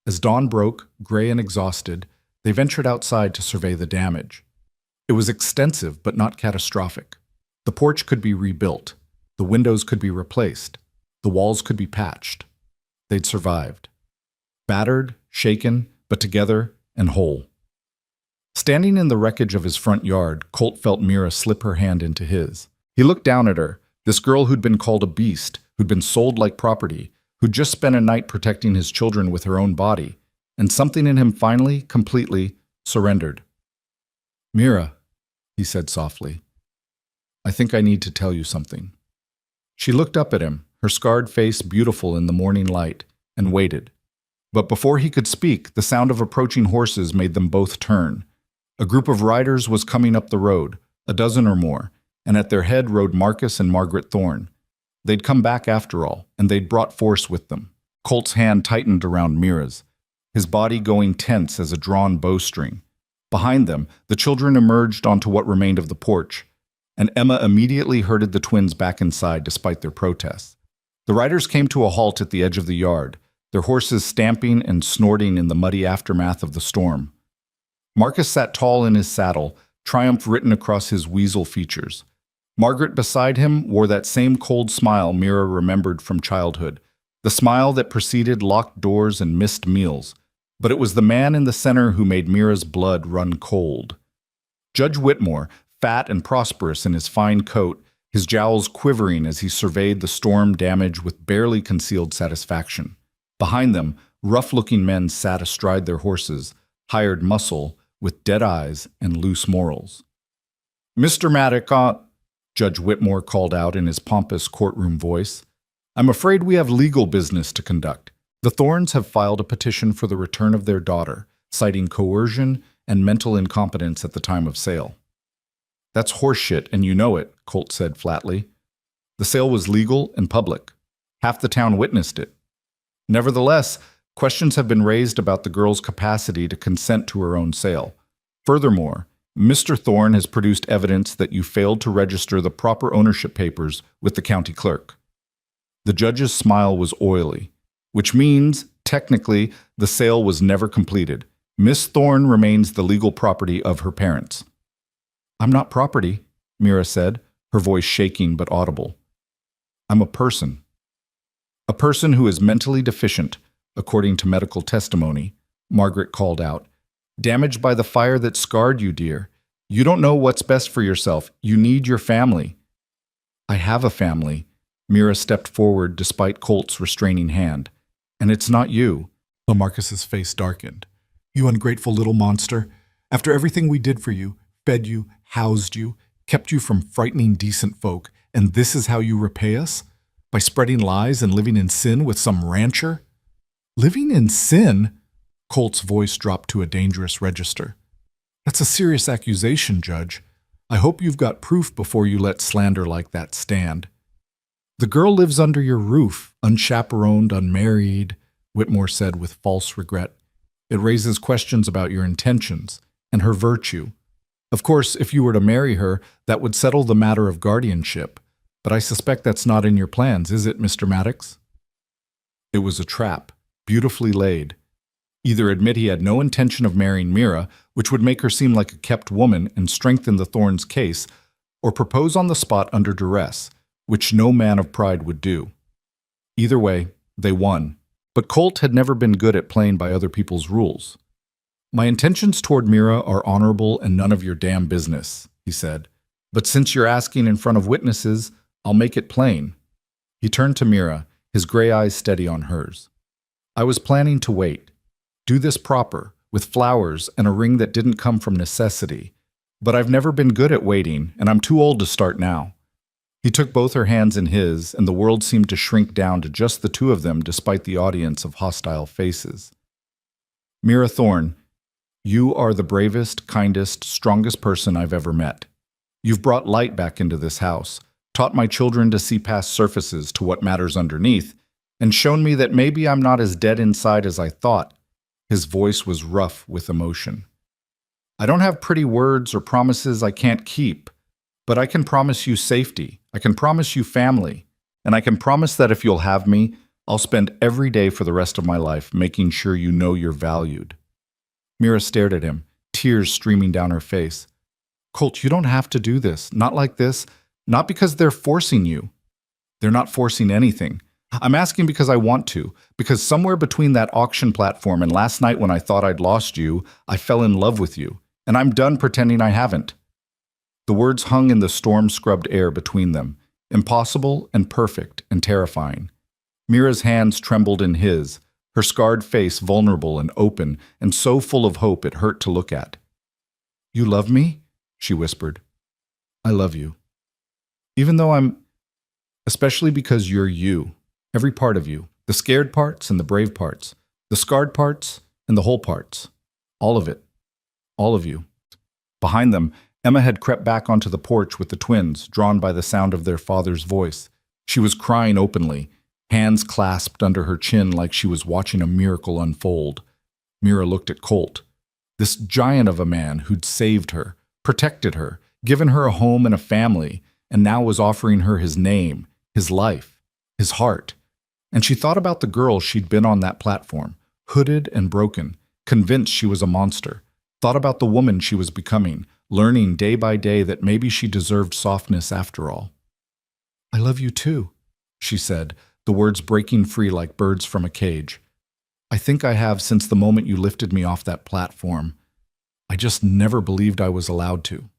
As dawn broke, gray and exhausted, they ventured outside to survey the damage. It was extensive but not catastrophic. The porch could be rebuilt. The windows could be replaced. The walls could be patched. They'd survived. Battered, shaken, but together and whole. Standing in the wreckage of his front yard, Colt felt Mira slip her hand into his. He looked down at her, this girl who'd been called a beast, who'd been sold like property, who'd just spent a night protecting his children with her own body, and something in him finally, completely, surrendered. Mira, he said softly, I think I need to tell you something. She looked up at him, her scarred face beautiful in the morning light, and waited. But before he could speak, the sound of approaching horses made them both turn. A group of riders was coming up the road, a dozen or more, and at their head rode Marcus and Margaret Thorne. They'd come back after all, and they'd brought force with them. Colt's hand tightened around Mira's, his body going tense as a drawn bowstring. Behind them, the children emerged onto what remained of the porch, and Emma immediately herded the twins back inside despite their protests. The riders came to a halt at the edge of the yard, their horses stamping and snorting in the muddy aftermath of the storm. Marcus sat tall in his saddle, triumph written across his weasel features. Margaret beside him wore that same cold smile Mira remembered from childhood, the smile that preceded locked doors and missed meals. But it was the man in the center who made Mira's blood run cold. Judge Whitmore, fat and prosperous in his fine coat, his jowls quivering as he surveyed the storm damage with barely concealed satisfaction. Behind them, rough-looking men sat astride their horses, hired muscle, with dead eyes and loose morals. Mr. Maddock, Judge Whitmore called out in his pompous courtroom voice, I'm afraid we have legal business to conduct. The Thornes have filed a petition for the return of their daughter, citing coercion and mental incompetence at the time of sale. That's horseshit, and you know it, Colt said flatly. The sale was legal and public. Half the town witnessed it. Nevertheless, questions have been raised about the girl's capacity to consent to her own sale. Furthermore, Mr. Thorne has produced evidence that you failed to register the proper ownership papers with the county clerk. The judge's smile was oily, which means, technically, the sale was never completed. Miss Thorne remains the legal property of her parents. I'm not property, Mira said, her voice shaking but audible. I'm a person. A person who is mentally deficient, according to medical testimony, Margaret called out. Damaged by the fire that scarred you, dear. You don't know what's best for yourself. You need your family. I have a family. Mira stepped forward despite Colt's restraining hand. And it's not you. Marcus's face darkened. You ungrateful little monster. After everything we did for you, fed you, housed you, kept you from frightening decent folk, and this is how you repay us? By spreading lies and living in sin with some rancher? Living in sin? Colt's voice dropped to a dangerous register. That's a serious accusation, Judge. I hope you've got proof before you let slander like that stand. The girl lives under your roof, unchaperoned, unmarried, Whitmore said with false regret. It raises questions about your intentions and her virtue. Of course, if you were to marry her, that would settle the matter of guardianship. But I suspect that's not in your plans, is it, Mr. Maddox? It was a trap, beautifully laid. Either admit he had no intention of marrying Mira, which would make her seem like a kept woman and strengthen the Thornes' case, or propose on the spot under duress, which no man of pride would do. Either way, they won. But Colt had never been good at playing by other people's rules. My intentions toward Mira are honorable and none of your damn business, he said. But since you're asking in front of witnesses, I'll make it plain. He turned to Mira, his gray eyes steady on hers. I was planning to wait. Do this proper, with flowers and a ring that didn't come from necessity. But I've never been good at waiting, and I'm too old to start now. He took both her hands in his, and the world seemed to shrink down to just the two of them despite the audience of hostile faces. Mira Thorne, you are the bravest, kindest, strongest person I've ever met. You've brought light back into this house, taught my children to see past surfaces to what matters underneath, and shown me that maybe I'm not as dead inside as I thought. His voice was rough with emotion. I don't have pretty words or promises I can't keep, but I can promise you safety. I can promise you family. And I can promise that if you'll have me, I'll spend every day for the rest of my life making sure you know you're valued. Mira stared at him, tears streaming down her face. Colt, you don't have to do this. Not like this. Not because they're forcing you. They're not forcing anything. I'm asking because I want to, because somewhere between that auction platform and last night when I thought I'd lost you, I fell in love with you, and I'm done pretending I haven't. The words hung in the storm-scrubbed air between them, impossible and perfect and terrifying. Mira's hands trembled in his, her scarred face vulnerable and open and so full of hope it hurt to look at. You love me? She whispered. I love you. Even though especially because you're you. Every part of you, the scared parts and the brave parts, the scarred parts and the whole parts. All of it. All of you. Behind them, Emma had crept back onto the porch with the twins, drawn by the sound of their father's voice. She was crying openly, hands clasped under her chin like she was watching a miracle unfold. Mira looked at Colt, this giant of a man who'd saved her, protected her, given her a home and a family, and now was offering her his name, his life, his heart. And she thought about the girl she'd been on that platform, hooded and broken, convinced she was a monster. Thought about the woman she was becoming, learning day by day that maybe she deserved softness after all. I love you too, she said, the words breaking free like birds from a cage. I think I have since the moment you lifted me off that platform. I just never believed I was allowed to.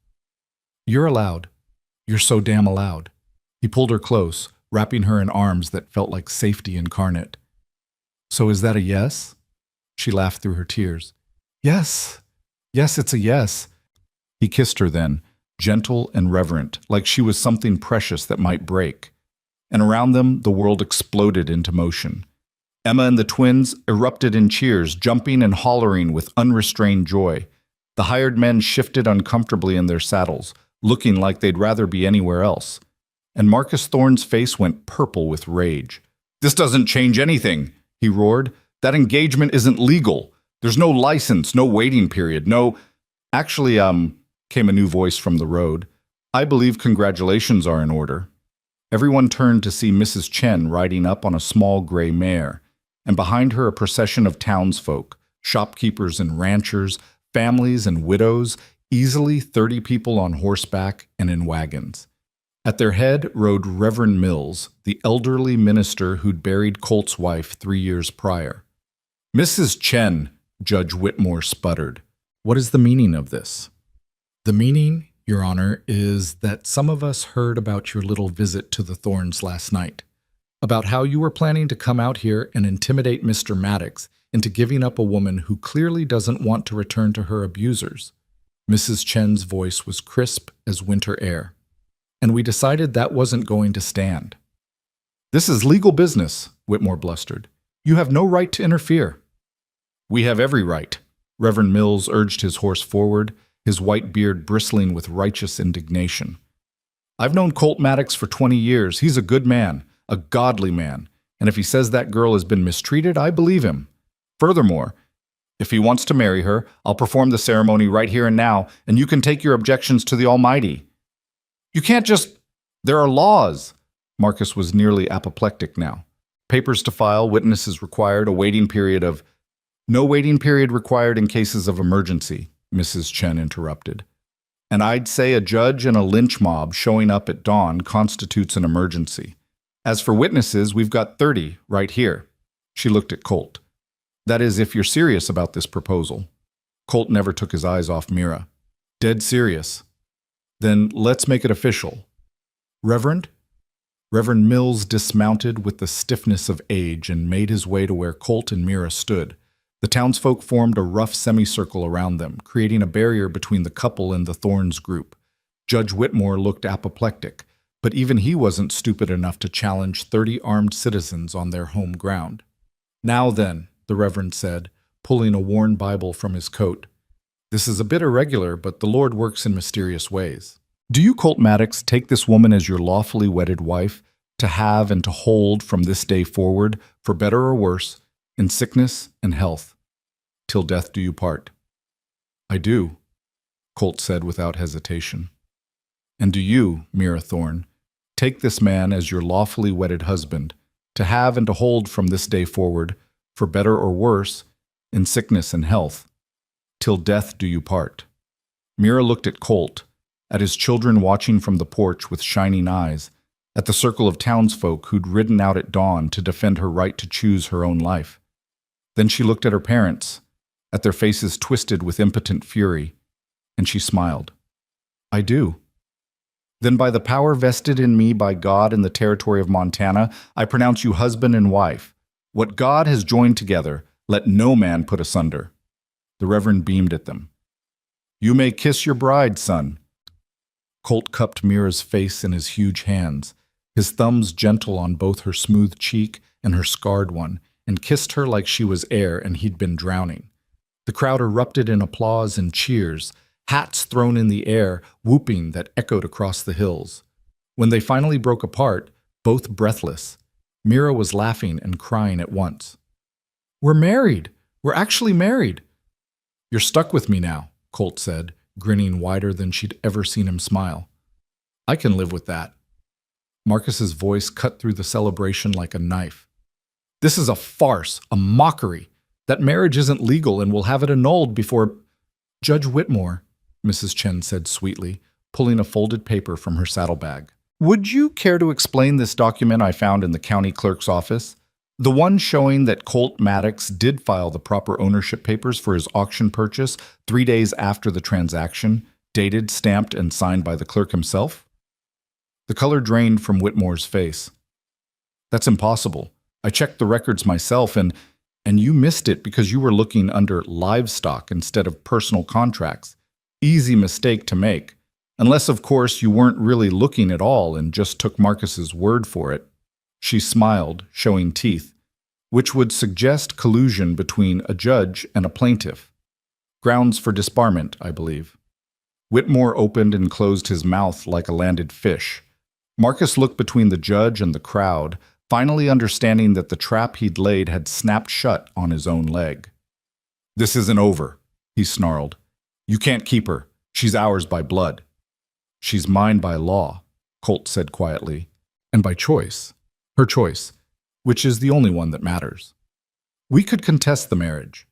You're allowed. You're so damn allowed. He pulled her close, wrapping her in arms that felt like safety incarnate. So is that a yes? She laughed through her tears. Yes. Yes, it's a yes. He kissed her then, gentle and reverent, like she was something precious that might break. And around them, the world exploded into motion. Emma and the twins erupted in cheers, jumping and hollering with unrestrained joy. The hired men shifted uncomfortably in their saddles, looking like they'd rather be anywhere else. And Marcus Thorne's face went purple with rage. This doesn't change anything, he roared. That engagement isn't legal. There's no license, no waiting period, no... Actually, came a new voice from the road. I believe congratulations are in order. Everyone turned to see Mrs. Chen riding up on a small gray mare, and behind her a procession of townsfolk, shopkeepers and ranchers, families and widows, easily 30 people on horseback and in wagons. At their head rode Reverend Mills, the elderly minister who'd buried Colt's wife 3 years prior. Mrs. Chen, Judge Whitmore sputtered. What is the meaning of this? The meaning, Your Honor, is that some of us heard about your little visit to the Thornes last night, about how you were planning to come out here and intimidate Mr. Maddox into giving up a woman who clearly doesn't want to return to her abusers. Mrs. Chen's voice was crisp as winter air. And we decided that wasn't going to stand. This is legal business, Whitmore blustered. You have no right to interfere. We have every right. Reverend Mills urged his horse forward, his white beard bristling with righteous indignation. I've known Colt Maddox for 20 years. He's a good man, a godly man, and if he says that girl has been mistreated, I believe him. Furthermore, if he wants to marry her, I'll perform the ceremony right here and now, and you can take your objections to the Almighty. You can't just... There are laws. Marcus was nearly apoplectic now. Papers to file, witnesses required, a waiting period of... No waiting period required in cases of emergency, Mrs. Chen interrupted. And I'd say a judge and a lynch mob showing up at dawn constitutes an emergency. As for witnesses, we've got 30 right here. She looked at Colt. That is, if you're serious about this proposal. Colt never took his eyes off Mira. Dead serious. Then let's make it official. Reverend Reverend Mills dismounted with the stiffness of age and made his way to where Colt and Mira stood. The townsfolk formed a rough semicircle around them, creating a barrier between the couple and the Thorns group. Judge Whitmore looked apoplectic, but even he wasn't stupid enough to challenge 30 armed citizens on their home ground. "Now then," the Reverend said, pulling a worn Bible from his coat. "This is a bit irregular, but the Lord works in mysterious ways. Do you, Colt Maddox, take this woman as your lawfully wedded wife, to have and to hold from this day forward, for better or worse, in sickness and health, till death do you part?" "I do," Colt said without hesitation. "And do you, Mira Thorne, take this man as your lawfully wedded husband, to have and to hold from this day forward, for better or worse, in sickness and health, till death do you part?" Mira looked at Colt, at his children watching from the porch with shining eyes, at the circle of townsfolk who'd ridden out at dawn to defend her right to choose her own life. Then she looked at her parents, at their faces twisted with impotent fury, and she smiled. "I do." "Then by the power vested in me by God in the territory of Montana, I pronounce you husband and wife. What God has joined together, let no man put asunder." The Reverend beamed at them. "You may kiss your bride, son." Colt cupped Mira's face in his huge hands, his thumbs gentle on both her smooth cheek and her scarred one, and kissed her like she was air and he'd been drowning. The crowd erupted in applause and cheers, hats thrown in the air, whooping that echoed across the hills. When they finally broke apart, both breathless, Mira was laughing and crying at once. "We're married! We're actually married!" "You're stuck with me now," Colt said, grinning wider than she'd ever seen him smile. "I can live with that." Marcus's voice cut through the celebration like a knife. "This is a farce, a mockery. That marriage isn't legal and we'll have it annulled before—" "Judge Whitmore," Mrs. Chen said sweetly, pulling a folded paper from her saddlebag. "Would you care to explain this document I found in the county clerk's office? The one showing that Colt Maddox did file the proper ownership papers for his auction purchase 3 days after the transaction, dated, stamped, and signed by the clerk himself?" The color drained from Whitmore's face. "That's impossible. I checked the records myself, and you missed it because you were looking under livestock instead of personal contracts. Easy mistake to make. Unless, of course, you weren't really looking at all and just took Marcus's word for it." She smiled, showing teeth, which would suggest collusion between a judge and a plaintiff. "Grounds for disbarment, I believe." Whitmore opened and closed his mouth like a landed fish. Marcus looked between the judge and the crowd, finally understanding that the trap he'd laid had snapped shut on his own leg. "This isn't over," he snarled. "You can't keep her. She's ours by blood." "She's mine by law," Colt said quietly, "and by choice. Her choice, which is the only one that matters. We could contest the marriage.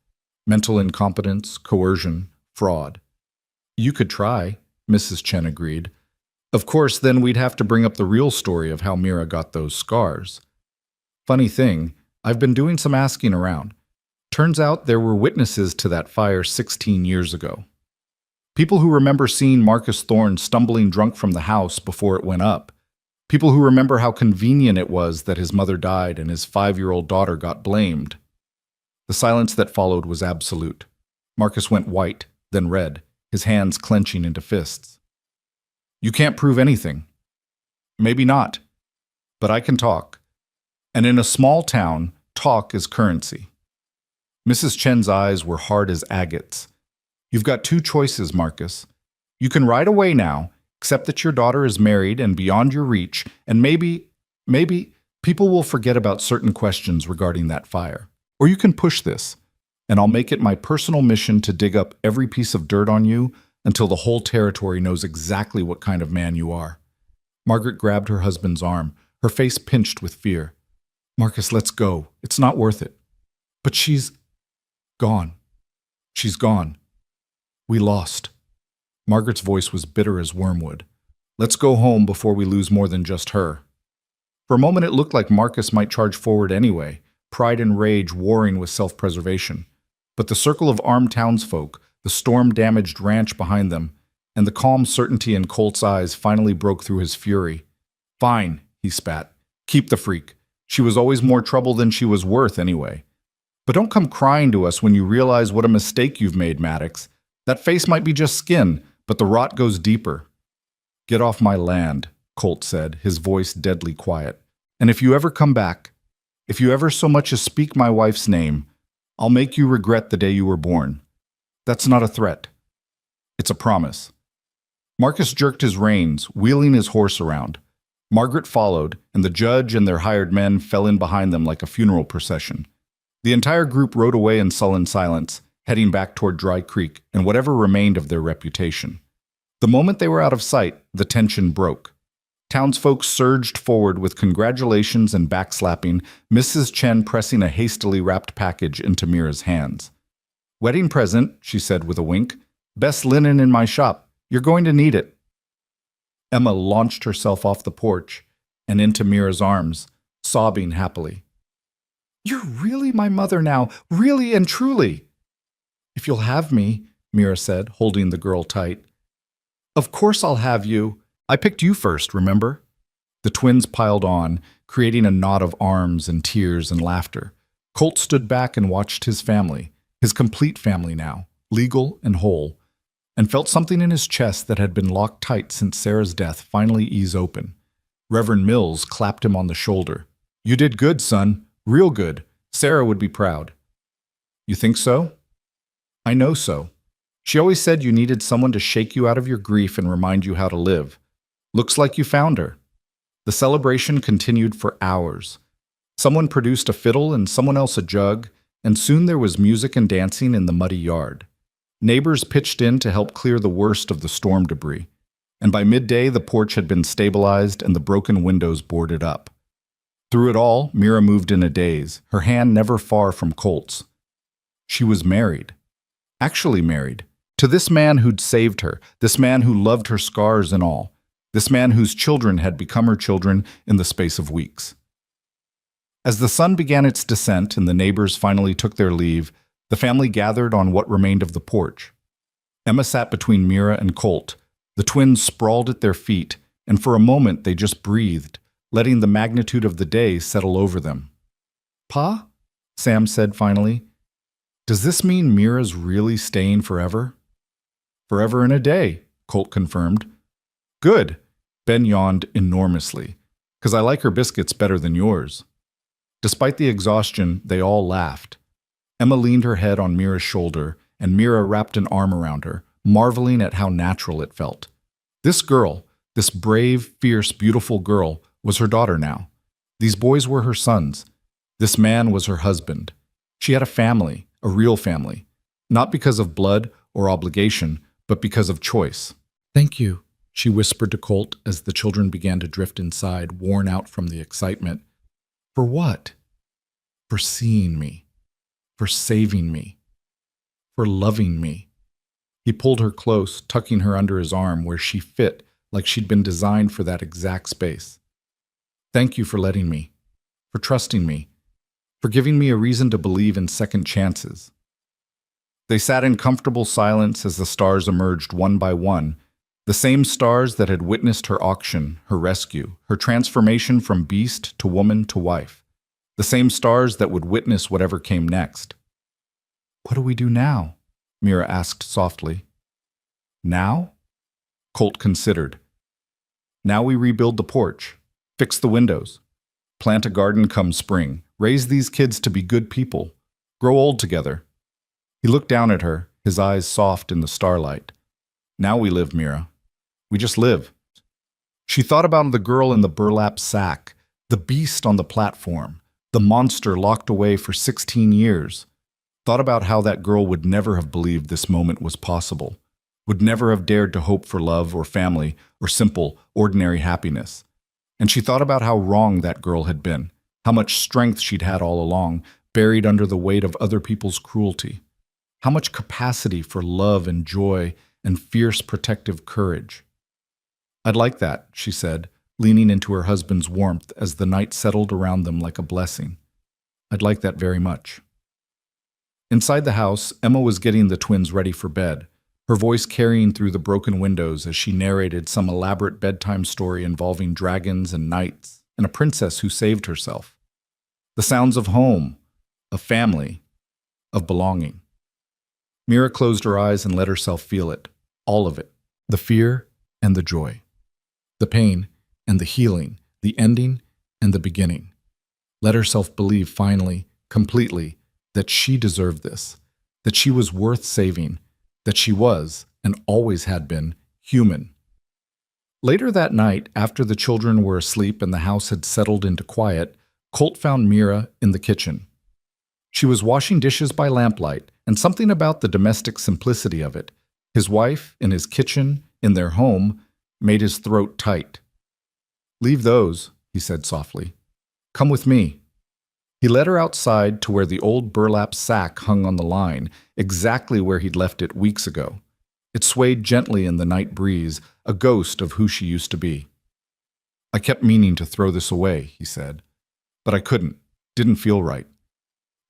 Mental incompetence, coercion, fraud. You could try," Mrs. Chen agreed. "Of course, then we'd have to bring up the real story of how Mira got those scars. Funny thing, I've been doing some asking around. Turns out there were witnesses to that fire 16 years ago. People who remember seeing Marcus Thorne stumbling drunk from the house before it went up. People who remember how convenient it was that his mother died and his 5-year-old daughter got blamed." The silence that followed was absolute. Marcus went white, then red, his hands clenching into fists. "You can't prove anything." "Maybe not, but I can talk. And in a small town, talk is currency." Mrs. Chen's eyes were hard as agates. "You've got 2 choices, Marcus. You can ride away now, accept that your daughter is married and beyond your reach, and maybe people will forget about certain questions regarding that fire. Or you can push this, and I'll make it my personal mission to dig up every piece of dirt on you until the whole territory knows exactly what kind of man you are." Margaret grabbed her husband's arm, her face pinched with fear. "Marcus, let's go. It's not worth it." "But she's gone. She's gone. We lost." Margaret's voice was bitter as wormwood. "Let's go home before we lose more than just her." For a moment it looked like Marcus might charge forward anyway, pride and rage warring with self-preservation. But the circle of armed townsfolk, the storm-damaged ranch behind them, and the calm certainty in Colt's eyes finally broke through his fury. "Fine," he spat. Keep the freak. She was always more trouble than she was worth anyway. But don't come crying to us when you realize what a mistake you've made, Maddox. That face might be just skin, but the rot goes deeper. Get off my land, Colt said, his voice deadly quiet. And if you ever come back, if you ever so much as speak my wife's name, I'll make you regret the day you were born. That's not a threat. It's a promise. Marcus jerked his reins, wheeling his horse around. Margaret followed, and the judge and their hired men fell in behind them like a funeral procession. The entire group rode away in sullen silence, heading back toward Dry Creek and whatever remained of their reputation. The moment they were out of sight, the tension broke. Townsfolk surged forward with congratulations and backslapping, Mrs. Chen pressing a hastily wrapped package into Mira's hands. "Wedding present," she said with a wink. "Best linen in my shop. You're going to need it." Emma launched herself off the porch and into Mira's arms, sobbing happily. "You're really my mother now, really and truly." "If you'll have me," Mira said, holding the girl tight. "Of course I'll have you. I picked you first, remember?" The twins piled on, creating a knot of arms and tears and laughter. Colt stood back and watched his family, his complete family now, legal and whole, and felt something in his chest that had been locked tight since Sarah's death finally ease open. Reverend Mills clapped him on the shoulder. "You did good, son. Real good. Sarah would be proud." "You think so?" "I know so. She always said you needed someone to shake you out of your grief and remind you how to live. Looks like you found her." The celebration continued for hours. Someone produced a fiddle and someone else a jug, and soon there was music and dancing in the muddy yard. Neighbors pitched in to help clear the worst of the storm debris, and by midday the porch had been stabilized and the broken windows boarded up. Through it all, Mira moved in a daze, her hand never far from Colt's. She was married. Actually married. To this man who'd saved her, this man who loved her scars and all, this man whose children had become her children in the space of weeks. As the sun began its descent and the neighbors finally took their leave, the family gathered on what remained of the porch. Emma sat between Mira and Colt. The twins sprawled at their feet, and for a moment they just breathed, letting the magnitude of the day settle over them. "Pa?" Sam said finally. "Does this mean Mira's really staying forever?" "Forever and a day," Colt confirmed. "Good." Ben yawned enormously. "'Cause I like her biscuits better than yours." Despite the exhaustion, they all laughed. Emma leaned her head on Mira's shoulder, and Mira wrapped an arm around her, marveling at how natural it felt. This girl, this brave, fierce, beautiful girl, was her daughter now. These boys were her sons. This man was her husband. She had a family, a real family, not because of blood or obligation, but because of choice. "Thank you," she whispered to Colt as the children began to drift inside, worn out from the excitement. "For what?" "For seeing me. For saving me. For loving me." He pulled her close, tucking her under his arm where she fit like she'd been designed for that exact space. "Thank you for letting me. For trusting me. For giving me a reason to believe in second chances." They sat in comfortable silence as the stars emerged one by one, the same stars that had witnessed her auction, her rescue, her transformation from beast to woman to wife, the same stars that would witness whatever came next. "What do we do now?" Mira asked softly. "Now?" Colt considered. "Now we rebuild the porch, fix the windows, plant a garden come spring, raise these kids to be good people, grow old together." He looked down at her, his eyes soft in the starlight. "Now we live, Mira. We just live." She thought about the girl in the burlap sack, the beast on the platform, the monster locked away for 16 years. Thought about how that girl would never have believed this moment was possible, would never have dared to hope for love or family or simple, ordinary happiness. And she thought about how wrong that girl had been, how much strength she'd had all along, buried under the weight of other people's cruelty. How much capacity for love and joy and fierce protective courage. "I'd like that," she said, leaning into her husband's warmth as the night settled around them like a blessing. "I'd like that very much." Inside the house, Emma was getting the twins ready for bed, her voice carrying through the broken windows as she narrated some elaborate bedtime story involving dragons and knights and a princess who saved herself. The sounds of home, of family, of belonging. Mira closed her eyes and let herself feel it, all of it, the fear and the joy, the pain and the healing, the ending and the beginning. Let herself believe finally, completely, that she deserved this, that she was worth saving, that she was, and always had been, human. Later that night, after the children were asleep and the house had settled into quiet, Colt found Mira in the kitchen. She was washing dishes by lamplight, and something about the domestic simplicity of it, his wife in his kitchen, in their home, made his throat tight. "Leave those," he said softly. "Come with me." He led her outside to where the old burlap sack hung on the line, exactly where he'd left it weeks ago. It swayed gently in the night breeze, a ghost of who she used to be. "I kept meaning to throw this away," he said, "but I couldn't. Didn't feel right."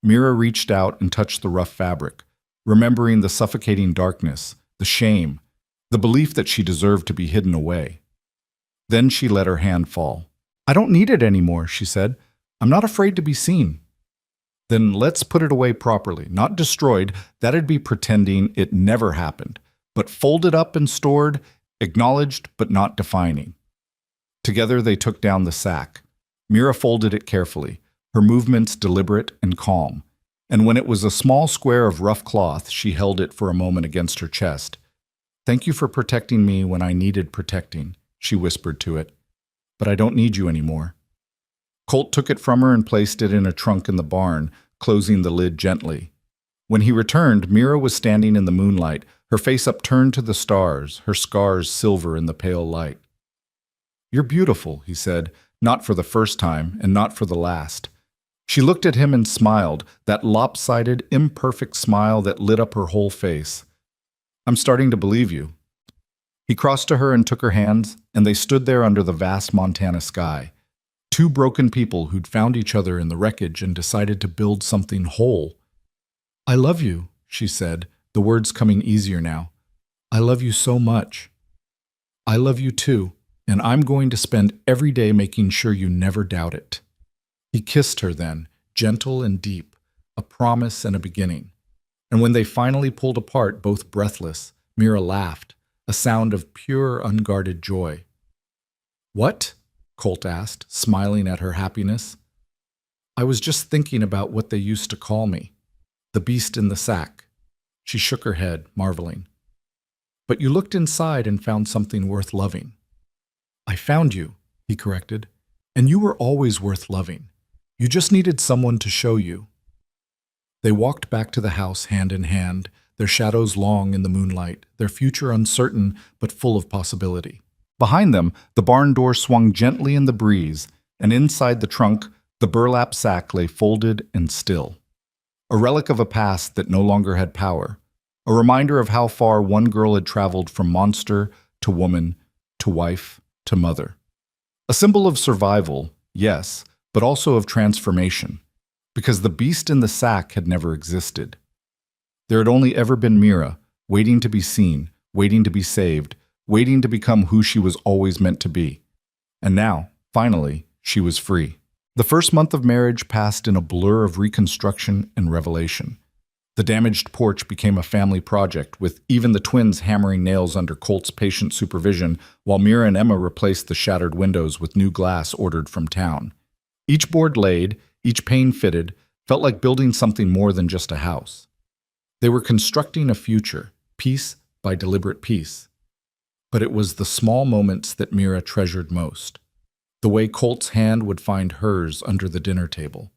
Mira reached out and touched the rough fabric, remembering the suffocating darkness, the shame, the belief that she deserved to be hidden away. Then she let her hand fall. "I don't need it anymore," she said. "I'm not afraid to be seen." "Then let's put it away properly, not destroyed. That'd be pretending it never happened, but folded up and stored, acknowledged but not defining." Together they took down the sack. Mira folded it carefully, her movements deliberate and calm, and when it was a small square of rough cloth, she held it for a moment against her chest. "Thank you for protecting me when I needed protecting," she whispered to it. "But I don't need you anymore." Colt took it from her and placed it in a trunk in the barn, closing the lid gently. When he returned, Mira was standing in the moonlight, her face upturned to the stars, her scars silver in the pale light. "You're beautiful," he said, not for the first time and not for the last. She looked at him and smiled, that lopsided, imperfect smile that lit up her whole face. "I'm starting to believe you." He crossed to her and took her hands, and they stood there under the vast Montana sky. Two broken people who'd found each other in the wreckage and decided to build something whole. "I love you," she said, the words coming easier now. "I love you so much." "I love you too, and I'm going to spend every day making sure you never doubt it." He kissed her then, gentle and deep, a promise and a beginning. And when they finally pulled apart, both breathless, Mira laughed, a sound of pure, unguarded joy. "What?" Colt asked, smiling at her happiness. "I was just thinking about what they used to call me. The beast in the sack." She shook her head, marveling. "But you looked inside and found something worth loving." "I found you," he corrected, "and you were always worth loving. You just needed someone to show you." They walked back to the house hand in hand, their shadows long in the moonlight, their future uncertain but full of possibility. Behind them, the barn door swung gently in the breeze, and inside the trunk, the burlap sack lay folded and still. A relic of a past that no longer had power, a reminder of how far one girl had traveled from monster to woman to wife to mother. A symbol of survival, yes, but also of transformation, because the beast in the sack had never existed. There had only ever been Mira, waiting to be seen, waiting to be saved, waiting to become who she was always meant to be. And now, finally, she was free. The first month of marriage passed in a blur of reconstruction and revelation. The damaged porch became a family project, with even the twins hammering nails under Colt's patient supervision, while Mira and Emma replaced the shattered windows with new glass ordered from town. Each board laid, each pane fitted, felt like building something more than just a house. They were constructing a future, piece by deliberate piece. But it was the small moments that Mira treasured most. The way Colt's hand would find hers under the dinner table.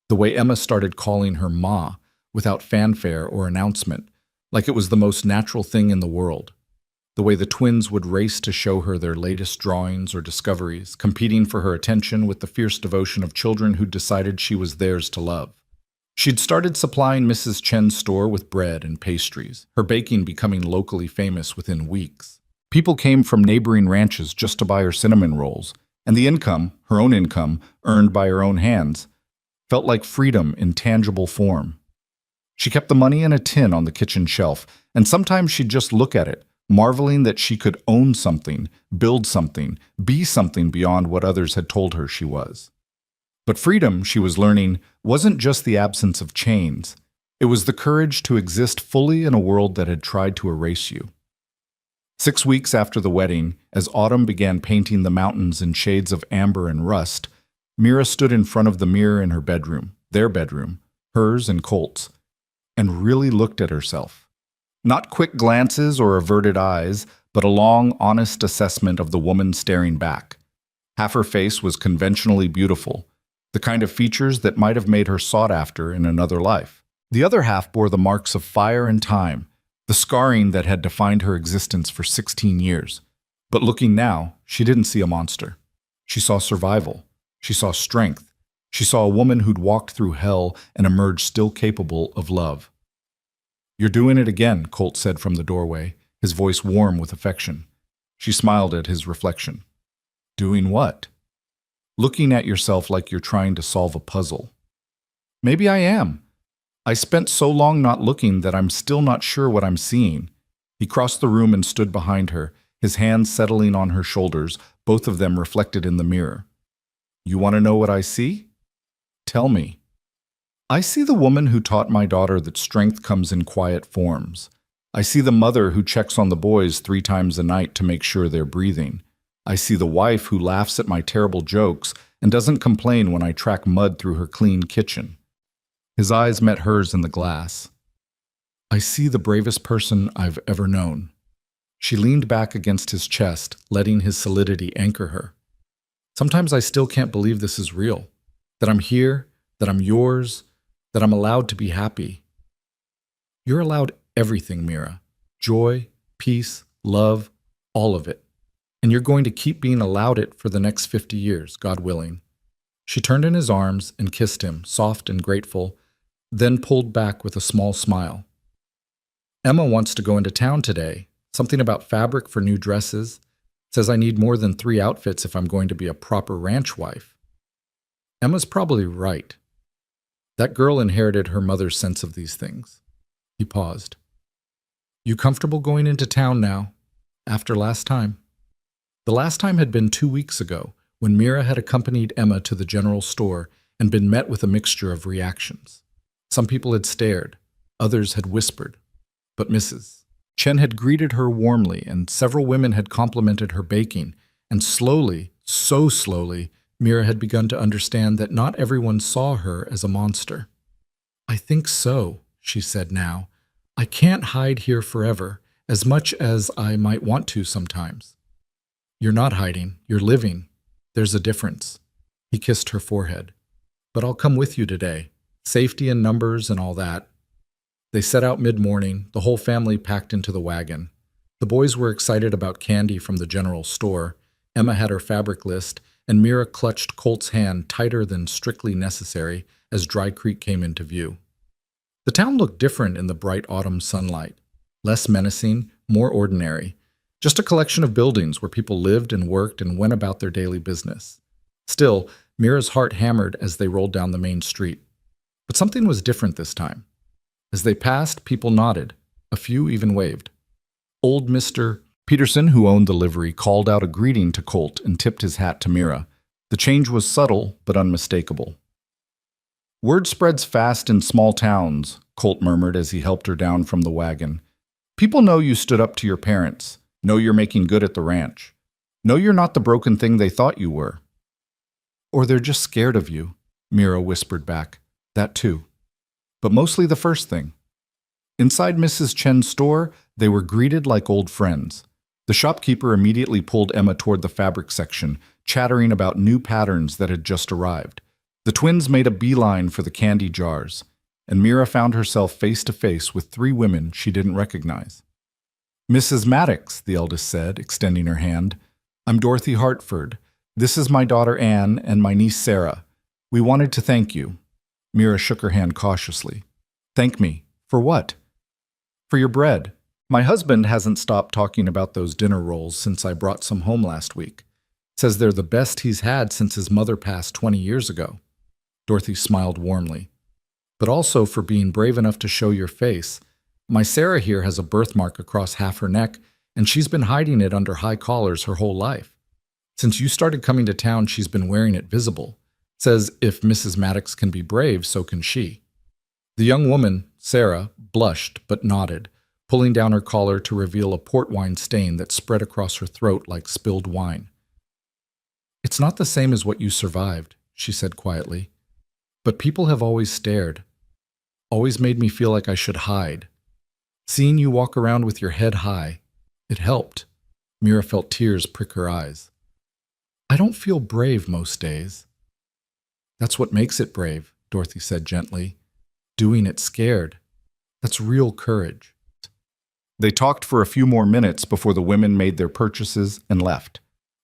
The way Emma started calling her Ma, without fanfare or announcement, like it was the most natural thing in the world. The way the twins would race to show her their latest drawings or discoveries, competing for her attention with the fierce devotion of children who'd decided she was theirs to love. She'd started supplying Mrs. Chen's store with bread and pastries, her baking becoming locally famous within weeks. People came from neighboring ranches just to buy her cinnamon rolls, and the income, her own income, earned by her own hands, felt like freedom in tangible form. She kept the money in a tin on the kitchen shelf, and sometimes she'd just look at it, marveling that she could own something, build something, be something beyond what others had told her she was. But freedom, she was learning, wasn't just the absence of chains. It was the courage to exist fully in a world that had tried to erase you. 6 weeks after the wedding, as autumn began painting the mountains in shades of amber and rust, Mira stood in front of the mirror in her bedroom, their bedroom, hers and Colt's, and really looked at herself. Not quick glances or averted eyes, but a long, honest assessment of the woman staring back. Half her face was conventionally beautiful, the kind of features that might have made her sought after in another life. The other half bore the marks of fire and time, the scarring that had defined her existence for 16 years. But looking now, she didn't see a monster. She saw survival. She saw strength. She saw a woman who'd walked through hell and emerged still capable of love. "You're doing it again," Colt said from the doorway, his voice warm with affection. She smiled at his reflection. "Doing what?" "Looking at yourself like you're trying to solve a puzzle." "Maybe I am. I spent so long not looking that I'm still not sure what I'm seeing." He crossed the room and stood behind her, his hands settling on her shoulders, both of them reflected in the mirror. "You want to know what I see? Tell me." "I see the woman who taught my daughter that strength comes in quiet forms. I see the mother who checks on the boys 3 times a night to make sure they're breathing. I see the wife who laughs at my terrible jokes and doesn't complain when I track mud through her clean kitchen." His eyes met hers in the glass. "I see the bravest person I've ever known." She leaned back against his chest, letting his solidity anchor her. "Sometimes I still can't believe this is real, that I'm here, that I'm yours, that I'm allowed to be happy." "You're allowed everything, Mira. Joy, peace, love, all of it. And you're going to keep being allowed it for the next 50 years, God willing." She turned in his arms and kissed him, soft and grateful, then pulled back with a small smile. "Emma wants to go into town today. Something about fabric for new dresses. Says I need more than 3 outfits if I'm going to be a proper ranch wife." Emma's probably right. That girl inherited her mother's sense of these things. He paused. "You comfortable going into town now, after last time?" The last time had been 2 weeks ago, when Mira had accompanied Emma to the general store and been met with a mixture of reactions. Some people had stared, others had whispered, but Mrs. Chen had greeted her warmly, and several women had complimented her baking, and slowly, so slowly, Mira had begun to understand that not everyone saw her as a monster. "I think so," she said now. "I can't hide here forever, as much as I might want to sometimes." "You're not hiding, you're living. There's a difference." He kissed her forehead. "But I'll come with you today. Safety in numbers and all that." They set out mid-morning, the whole family packed into the wagon. The boys were excited about candy from the general store. Emma had her fabric list, and Mira clutched Colt's hand tighter than strictly necessary as Dry Creek came into view. The town looked different in the bright autumn sunlight. Less menacing, more ordinary. Just a collection of buildings where people lived and worked and went about their daily business. Still, Mira's heart hammered as they rolled down the main street. But something was different this time. As they passed, people nodded. A few even waved. Old Mr. Peterson, who owned the livery, called out a greeting to Colt and tipped his hat to Mira. The change was subtle but unmistakable. "Word spreads fast in small towns," Colt murmured as he helped her down from the wagon. "People know you stood up to your parents, know you're making good at the ranch, know you're not the broken thing they thought you were." "Or they're just scared of you," Mira whispered back. "That too. But mostly the first thing." Inside Mrs. Chen's store, they were greeted like old friends. The shopkeeper immediately pulled Emma toward the fabric section, chattering about new patterns that had just arrived. The twins made a beeline for the candy jars, and Mira found herself face to face with 3 women she didn't recognize. "Mrs. Maddox," the eldest said, extending her hand. "I'm Dorothy Hartford. This is my daughter Anne and my niece Sarah. We wanted to thank you." Mira shook her hand cautiously. "Thank me? For what?" "For your bread. My husband hasn't stopped talking about those dinner rolls since I brought some home last week. Says they're the best he's had since his mother passed 20 years ago." Dorothy smiled warmly. "But also for being brave enough to show your face. My Sarah here has a birthmark across half her neck, and she's been hiding it under high collars her whole life. Since you started coming to town, she's been wearing it visible. Says if Mrs. Maddox can be brave, so can she. The young woman, Sarah, blushed but nodded, pulling down her collar to reveal a port wine stain that spread across her throat like spilled wine. It's not the same as what you survived, she said quietly. But people have always stared, always made me feel like I should hide. Seeing you walk around with your head high, it helped. Mira felt tears prick her eyes. I don't feel brave most days. That's what makes it brave, Dorothy said gently. Doing it scared. That's real courage. They talked for a few more minutes before the women made their purchases and left.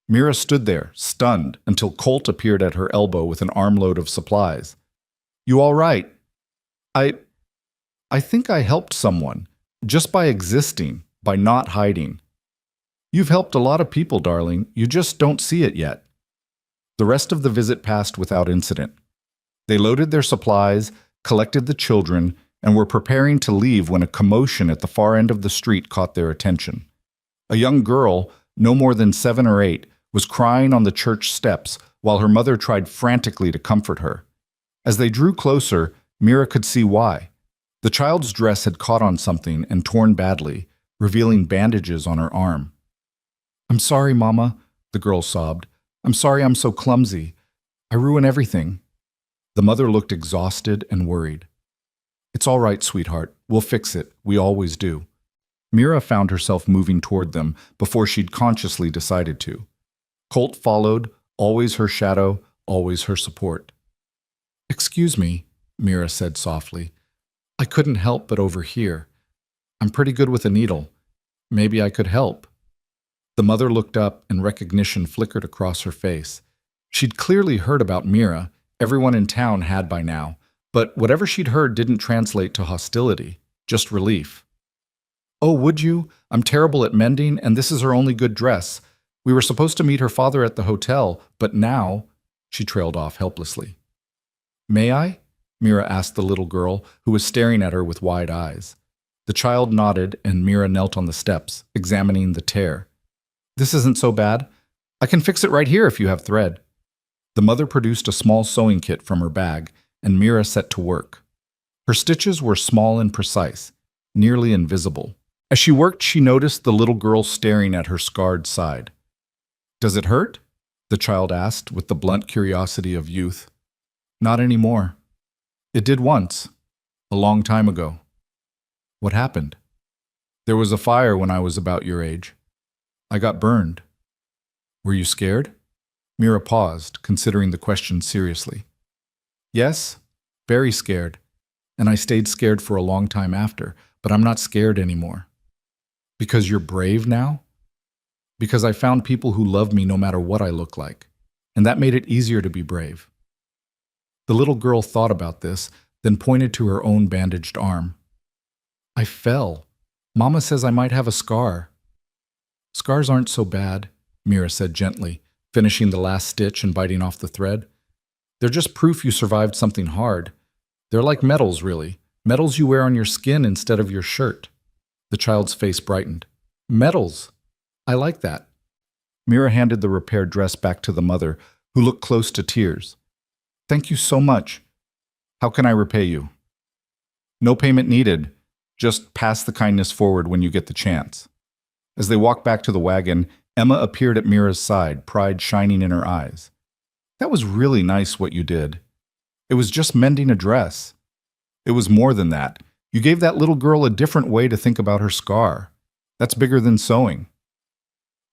Mira stood there, stunned, until Colt appeared at her elbow with an armload of supplies. You all right? I think I helped someone, just by existing, by not hiding. You've helped a lot of people, darling. You just don't see it yet. The rest of the visit passed without incident. They loaded their supplies, collected the children, and were preparing to leave when a commotion at the far end of the street caught their attention. A young girl, no more than 7 or 8, was crying on the church steps while her mother tried frantically to comfort her. As they drew closer, Mira could see why. The child's dress had caught on something and torn badly, revealing bandages on her arm. I'm sorry, Mama, the girl sobbed. I'm sorry I'm so clumsy. I ruin everything. The mother looked exhausted and worried. It's all right, sweetheart. We'll fix it. We always do. Mira found herself moving toward them before she'd consciously decided to. Colt followed, always her shadow, always her support. Excuse me, Mira said softly. I couldn't help but overhear. I'm pretty good with a needle. Maybe I could help. The mother looked up and recognition flickered across her face. She'd clearly heard about Mira. Everyone in town had by now, but whatever she'd heard didn't translate to hostility, just relief. Oh, would you? I'm terrible at mending, and this is her only good dress. We were supposed to meet her father at the hotel, but now... She trailed off helplessly. May I? Mira asked the little girl, who was staring at her with wide eyes. The child nodded, and Mira knelt on the steps, examining the tear. This isn't so bad. I can fix it right here if you have thread. The mother produced a small sewing kit from her bag, and Mira set to work. Her stitches were small and precise, nearly invisible. As she worked, she noticed the little girl staring at her scarred side. Does it hurt? The child asked with the blunt curiosity of youth. Not anymore. It did once, a long time ago. What happened? There was a fire when I was about your age. I got burned. Were you scared? Mira paused, considering the question seriously. Yes, very scared, and I stayed scared for a long time after, but I'm not scared anymore. Because you're brave now? Because I found people who love me no matter what I look like, and that made it easier to be brave. The little girl thought about this, then pointed to her own bandaged arm. I fell. Mama says I might have a scar. Scars aren't so bad, Mira said gently, finishing the last stitch and biting off the thread. They're just proof you survived something hard. They're like medals, really. Medals you wear on your skin instead of your shirt. The child's face brightened. Medals. I like that. Mira handed the repaired dress back to the mother, who looked close to tears. Thank you so much. How can I repay you? No payment needed. Just pass the kindness forward when you get the chance. As they walked back to the wagon, Emma appeared at Mira's side, pride shining in her eyes. That was really nice what you did. It was just mending a dress. It was more than that. You gave that little girl a different way to think about her scar. That's bigger than sewing.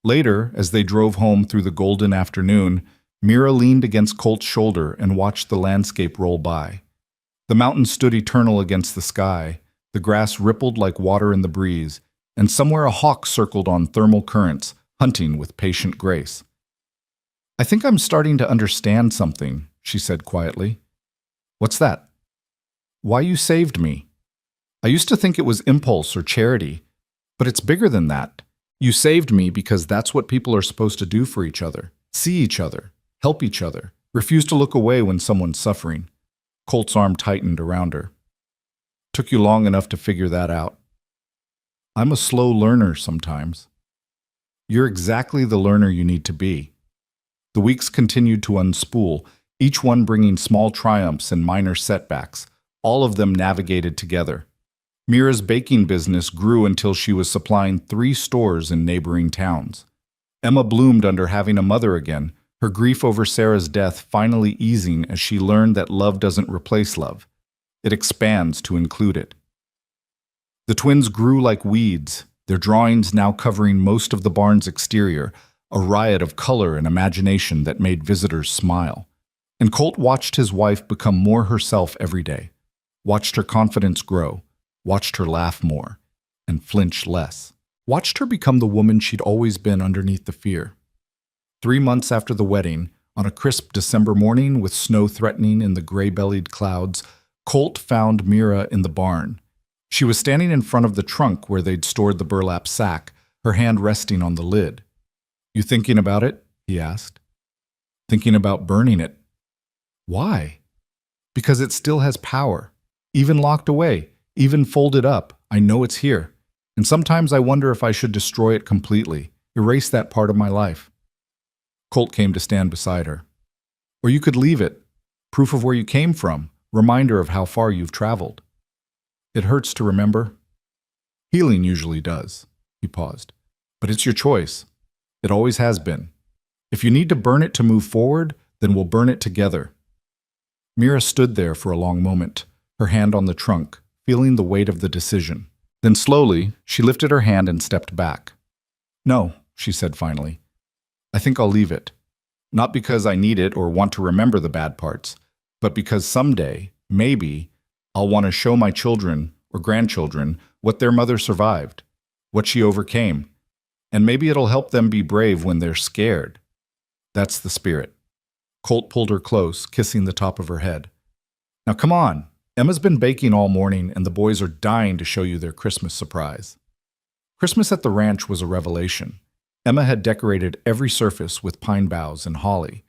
Later, as they drove home through the golden afternoon, Mira leaned against Colt's shoulder and watched the landscape roll by. The mountains stood eternal against the sky, the grass rippled like water in the breeze, and somewhere a hawk circled on thermal currents, hunting with patient grace. I think I'm starting to understand something, she said quietly. What's that? Why you saved me. I used to think it was impulse or charity, but it's bigger than that. You saved me because that's what people are supposed to do for each other. See each other, help each other, refuse to look away when someone's suffering. Colt's arm tightened around her. Took you long enough to figure that out. I'm a slow learner sometimes. You're exactly the learner you need to be. The weeks continued to unspool, each one bringing small triumphs and minor setbacks, all of them navigated together. Mira's baking business grew until she was supplying 3 stores in neighboring towns. Emma bloomed under having a mother again, her grief over Sarah's death finally easing as she learned that love doesn't replace love. It expands to include it. The twins grew like weeds, their drawings now covering most of the barn's exterior, a riot of color and imagination that made visitors smile. And Colt watched his wife become more herself every day, watched her confidence grow, watched her laugh more, and flinch less. Watched her become the woman she'd always been underneath the fear. 3 months after the wedding, on a crisp December morning with snow threatening in the gray-bellied clouds, Colt found Mira in the barn. She was standing in front of the trunk where they'd stored the burlap sack, her hand resting on the lid. "You thinking about it?" he asked. "Thinking about burning it." "Why?" "Because it still has power. Even locked away, even folded up, I know it's here. And sometimes I wonder if I should destroy it completely, erase that part of my life." Colt came to stand beside her. "Or you could leave it. Proof of where you came from, reminder of how far you've traveled." "It hurts to remember." "Healing usually does." He paused. "But it's your choice. It always has been. If you need to burn it to move forward, then we'll burn it together." Mira stood there for a long moment, her hand on the trunk, feeling the weight of the decision. Then slowly, she lifted her hand and stepped back. "No," she said finally. "I think I'll leave it. Not because I need it or want to remember the bad parts, but because someday, maybe, I'll want to show my children or grandchildren what their mother survived, what she overcame, and maybe it'll help them be brave when they're scared. That's the spirit." Colt pulled her close, kissing the top of her head. "Now come on. Emma's been baking all morning, and the boys are dying to show you their Christmas surprise." Christmas at the ranch was a revelation. Emma had decorated every surface with pine boughs and holly.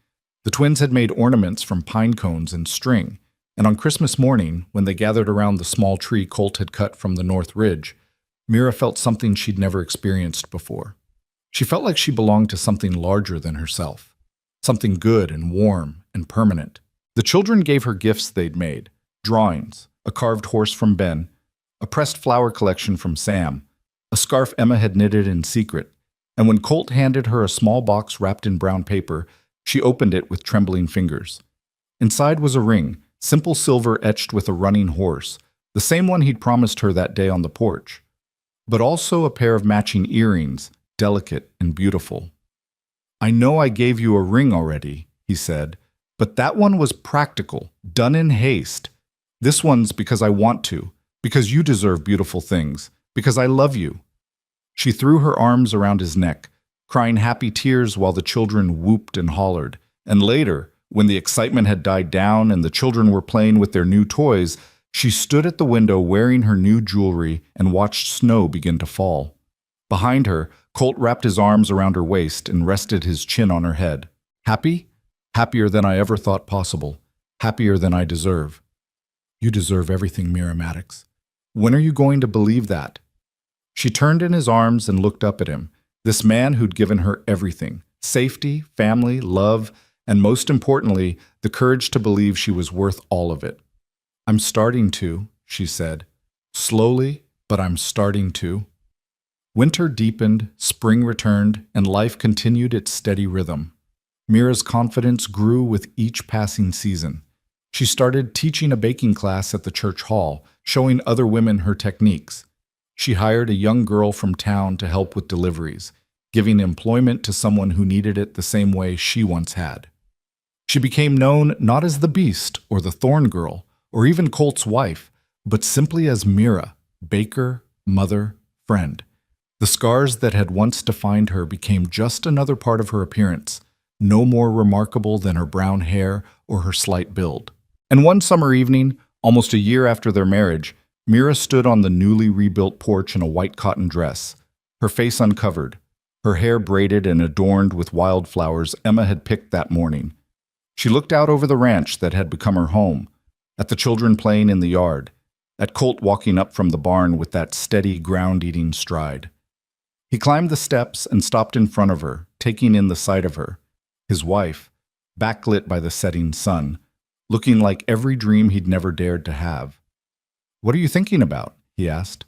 The twins had made ornaments from pine cones and string, and on Christmas morning, when they gathered around the small tree Colt had cut from the North Ridge, Mira felt something she'd never experienced before. She felt like she belonged to something larger than herself, something good and warm and permanent. The children gave her gifts they'd made: drawings, a carved horse from Ben, a pressed flower collection from Sam, a scarf Emma had knitted in secret, and when Colt handed her a small box wrapped in brown paper, she opened it with trembling fingers. Inside was a ring, simple silver etched with a running horse, the same one he'd promised her that day on the porch, but also a pair of matching earrings, delicate and beautiful. "I know I gave you a ring already," he said, "but that one was practical, done in haste. This one's because I want to, because you deserve beautiful things, because I love you." She threw her arms around his neck, crying happy tears while the children whooped and hollered. And later, when the excitement had died down and the children were playing with their new toys, she stood at the window wearing her new jewelry and watched snow begin to fall. Behind her, Colt wrapped his arms around her waist and rested his chin on her head. "Happy? Happier than I ever thought possible. Happier than I deserve." "You deserve everything, Mira Maddox. When are you going to believe that?" She turned in his arms and looked up at him, this man who'd given her everything: safety, family, love, and most importantly, the courage to believe she was worth all of it. "I'm starting to," she said. "Slowly, but I'm starting to." Winter deepened, spring returned, and life continued its steady rhythm. Mira's confidence grew with each passing season. She started teaching a baking class at the church hall, showing other women her techniques. She hired a young girl from town to help with deliveries, giving employment to someone who needed it the same way she once had. She became known not as the Beast or the Thorn Girl or even Colt's wife, but simply as Mira, baker, mother, friend. The scars that had once defined her became just another part of her appearance, no more remarkable than her brown hair or her slight build. And one summer evening, almost a year after their marriage, Mira stood on the newly rebuilt porch in a white cotton dress, her face uncovered, her hair braided and adorned with wildflowers Emma had picked that morning. She looked out over the ranch that had become her home, at the children playing in the yard, at Colt walking up from the barn with that steady, ground-eating stride. He climbed the steps and stopped in front of her, taking in the sight of her, his wife, backlit by the setting sun, looking like every dream he'd never dared to have. "What are you thinking about?" he asked.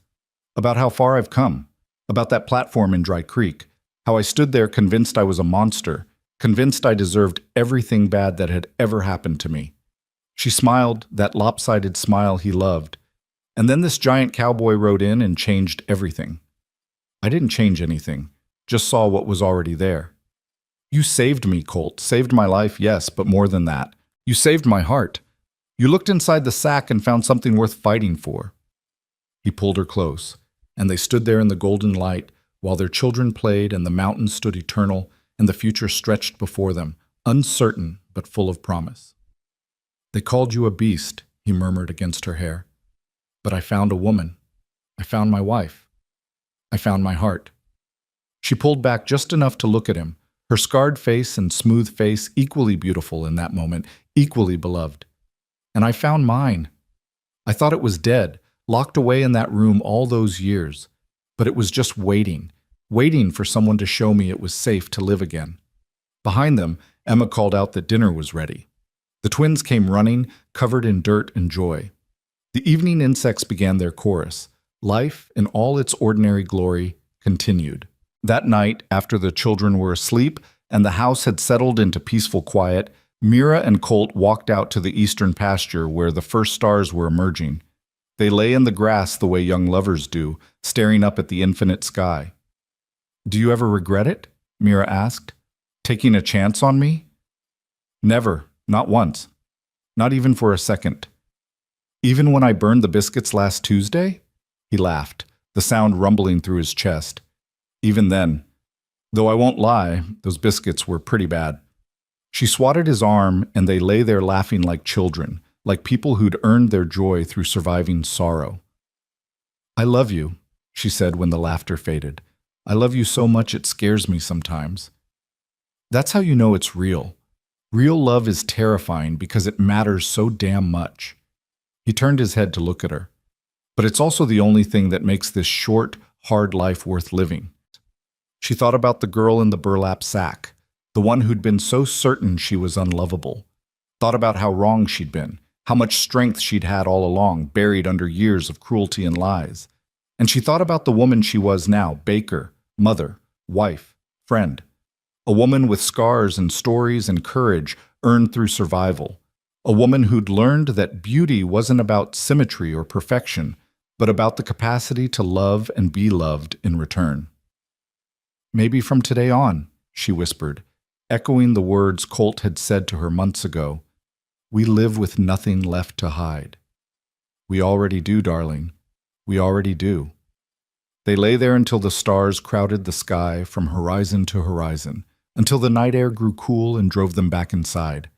"About how far I've come, about that platform in Dry Creek, how I stood there convinced I was a monster, convinced I deserved everything bad that had ever happened to me." She smiled, that lopsided smile he loved. "And then this giant cowboy rode in and changed everything." "I didn't change anything, just saw what was already there." "You saved me, Colt, saved my life, yes, but more than that. You saved my heart. You looked inside the sack and found something worth fighting for." He pulled her close, and they stood there in the golden light while their children played and the mountains stood eternal and the future stretched before them, uncertain but full of promise. "They called you a beast," he murmured against her hair. "But I found a woman. I found my wife. I found my heart." She pulled back just enough to look at him, her scarred face and smooth face equally beautiful in that moment, equally beloved. "And I found mine. I thought it was dead, locked away in that room all those years, but it was just waiting for someone to show me it was safe to live again." Behind them, Emma called out that dinner was ready. The twins came running, covered in dirt and joy. The evening insects began their chorus. Life, in all its ordinary glory, continued. That night, after the children were asleep and the house had settled into peaceful quiet, Mira and Colt walked out to the eastern pasture where the first stars were emerging. They lay in the grass the way young lovers do, staring up at the infinite sky. "Do you ever regret it?" Mira asked. "Taking a chance on me?" "Never. Not once. Not even for a second." "Even when I burned the biscuits last Tuesday?" He laughed, the sound rumbling through his chest. "Even then. Though I won't lie, those biscuits were pretty bad." She swatted his arm, and they lay there laughing like children, like people who'd earned their joy through surviving sorrow. "I love you," she said when the laughter faded. "I love you so much it scares me sometimes." That's how you know it's real. Real love is terrifying because it matters so damn much. He turned his head to look at her. But it's also the only thing that makes this short, hard life worth living. She thought about the girl in the burlap sack, the one who'd been so certain she was unlovable. Thought about how wrong she'd been, how much strength she'd had all along, buried under years of cruelty and lies. And she thought about the woman she was now, baker, mother, wife, friend. A woman with scars and stories and courage earned through survival. A woman who'd learned that beauty wasn't about symmetry or perfection, but about the capacity to love and be loved in return. "Maybe from today on," she whispered, echoing the words Colt had said to her months ago, "we live with nothing left to hide." "We already do, darling. We already do." They lay there until the stars crowded the sky from horizon to horizon, until the night air grew cool and drove them back inside.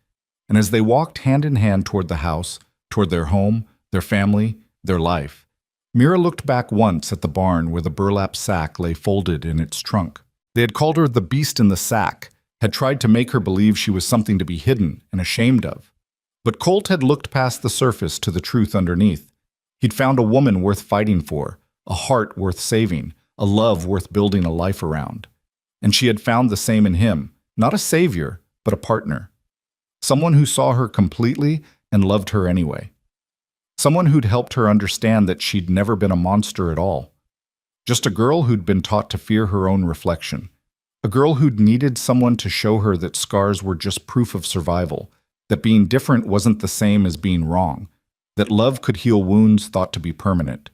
And as they walked hand in hand toward the house, toward their home, their family, their life, Mira looked back once at the barn where the burlap sack lay folded in its trunk. They had called her the beast in the sack, had tried to make her believe she was something to be hidden and ashamed of. But Colt had looked past the surface to the truth underneath. He'd found a woman worth fighting for, a heart worth saving, a love worth building a life around. And she had found the same in him, not a savior, but a partner. Someone who saw her completely and loved her anyway. Someone who'd helped her understand that she'd never been a monster at all. Just a girl who'd been taught to fear her own reflection. A girl who'd needed someone to show her that scars were just proof of survival, that being different wasn't the same as being wrong, that love could heal wounds thought to be permanent.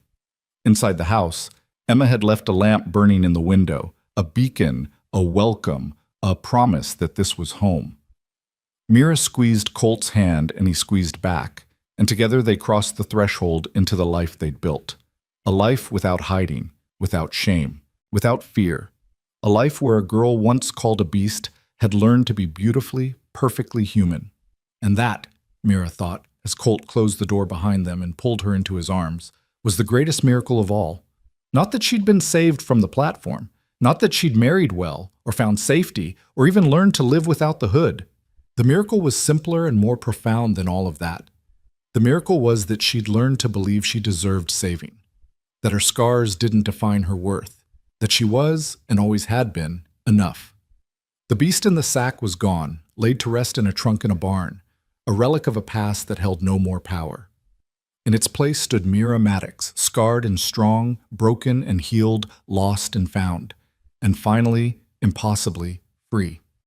Inside the house, Emma had left a lamp burning in the window, a beacon, a welcome, a promise that this was home. Mira squeezed Colt's hand and he squeezed back, and together they crossed the threshold into the life they'd built. A life without hiding, without shame, without fear. A life where a girl once called a beast had learned to be beautifully, perfectly human. And that, Mira thought, as Colt closed the door behind them and pulled her into his arms, was the greatest miracle of all. Not that she'd been saved from the platform, not that she'd married well, or found safety, or even learned to live without the hood. The miracle was simpler and more profound than all of that. The miracle was that she'd learned to believe she deserved saving, that her scars didn't define her worth, that she was, and always had been, enough. The beast in the sack was gone, laid to rest in a trunk in a barn, a relic of a past that held no more power. In its place stood Mira Maddox, scarred and strong, broken and healed, lost and found, and finally, impossibly, free.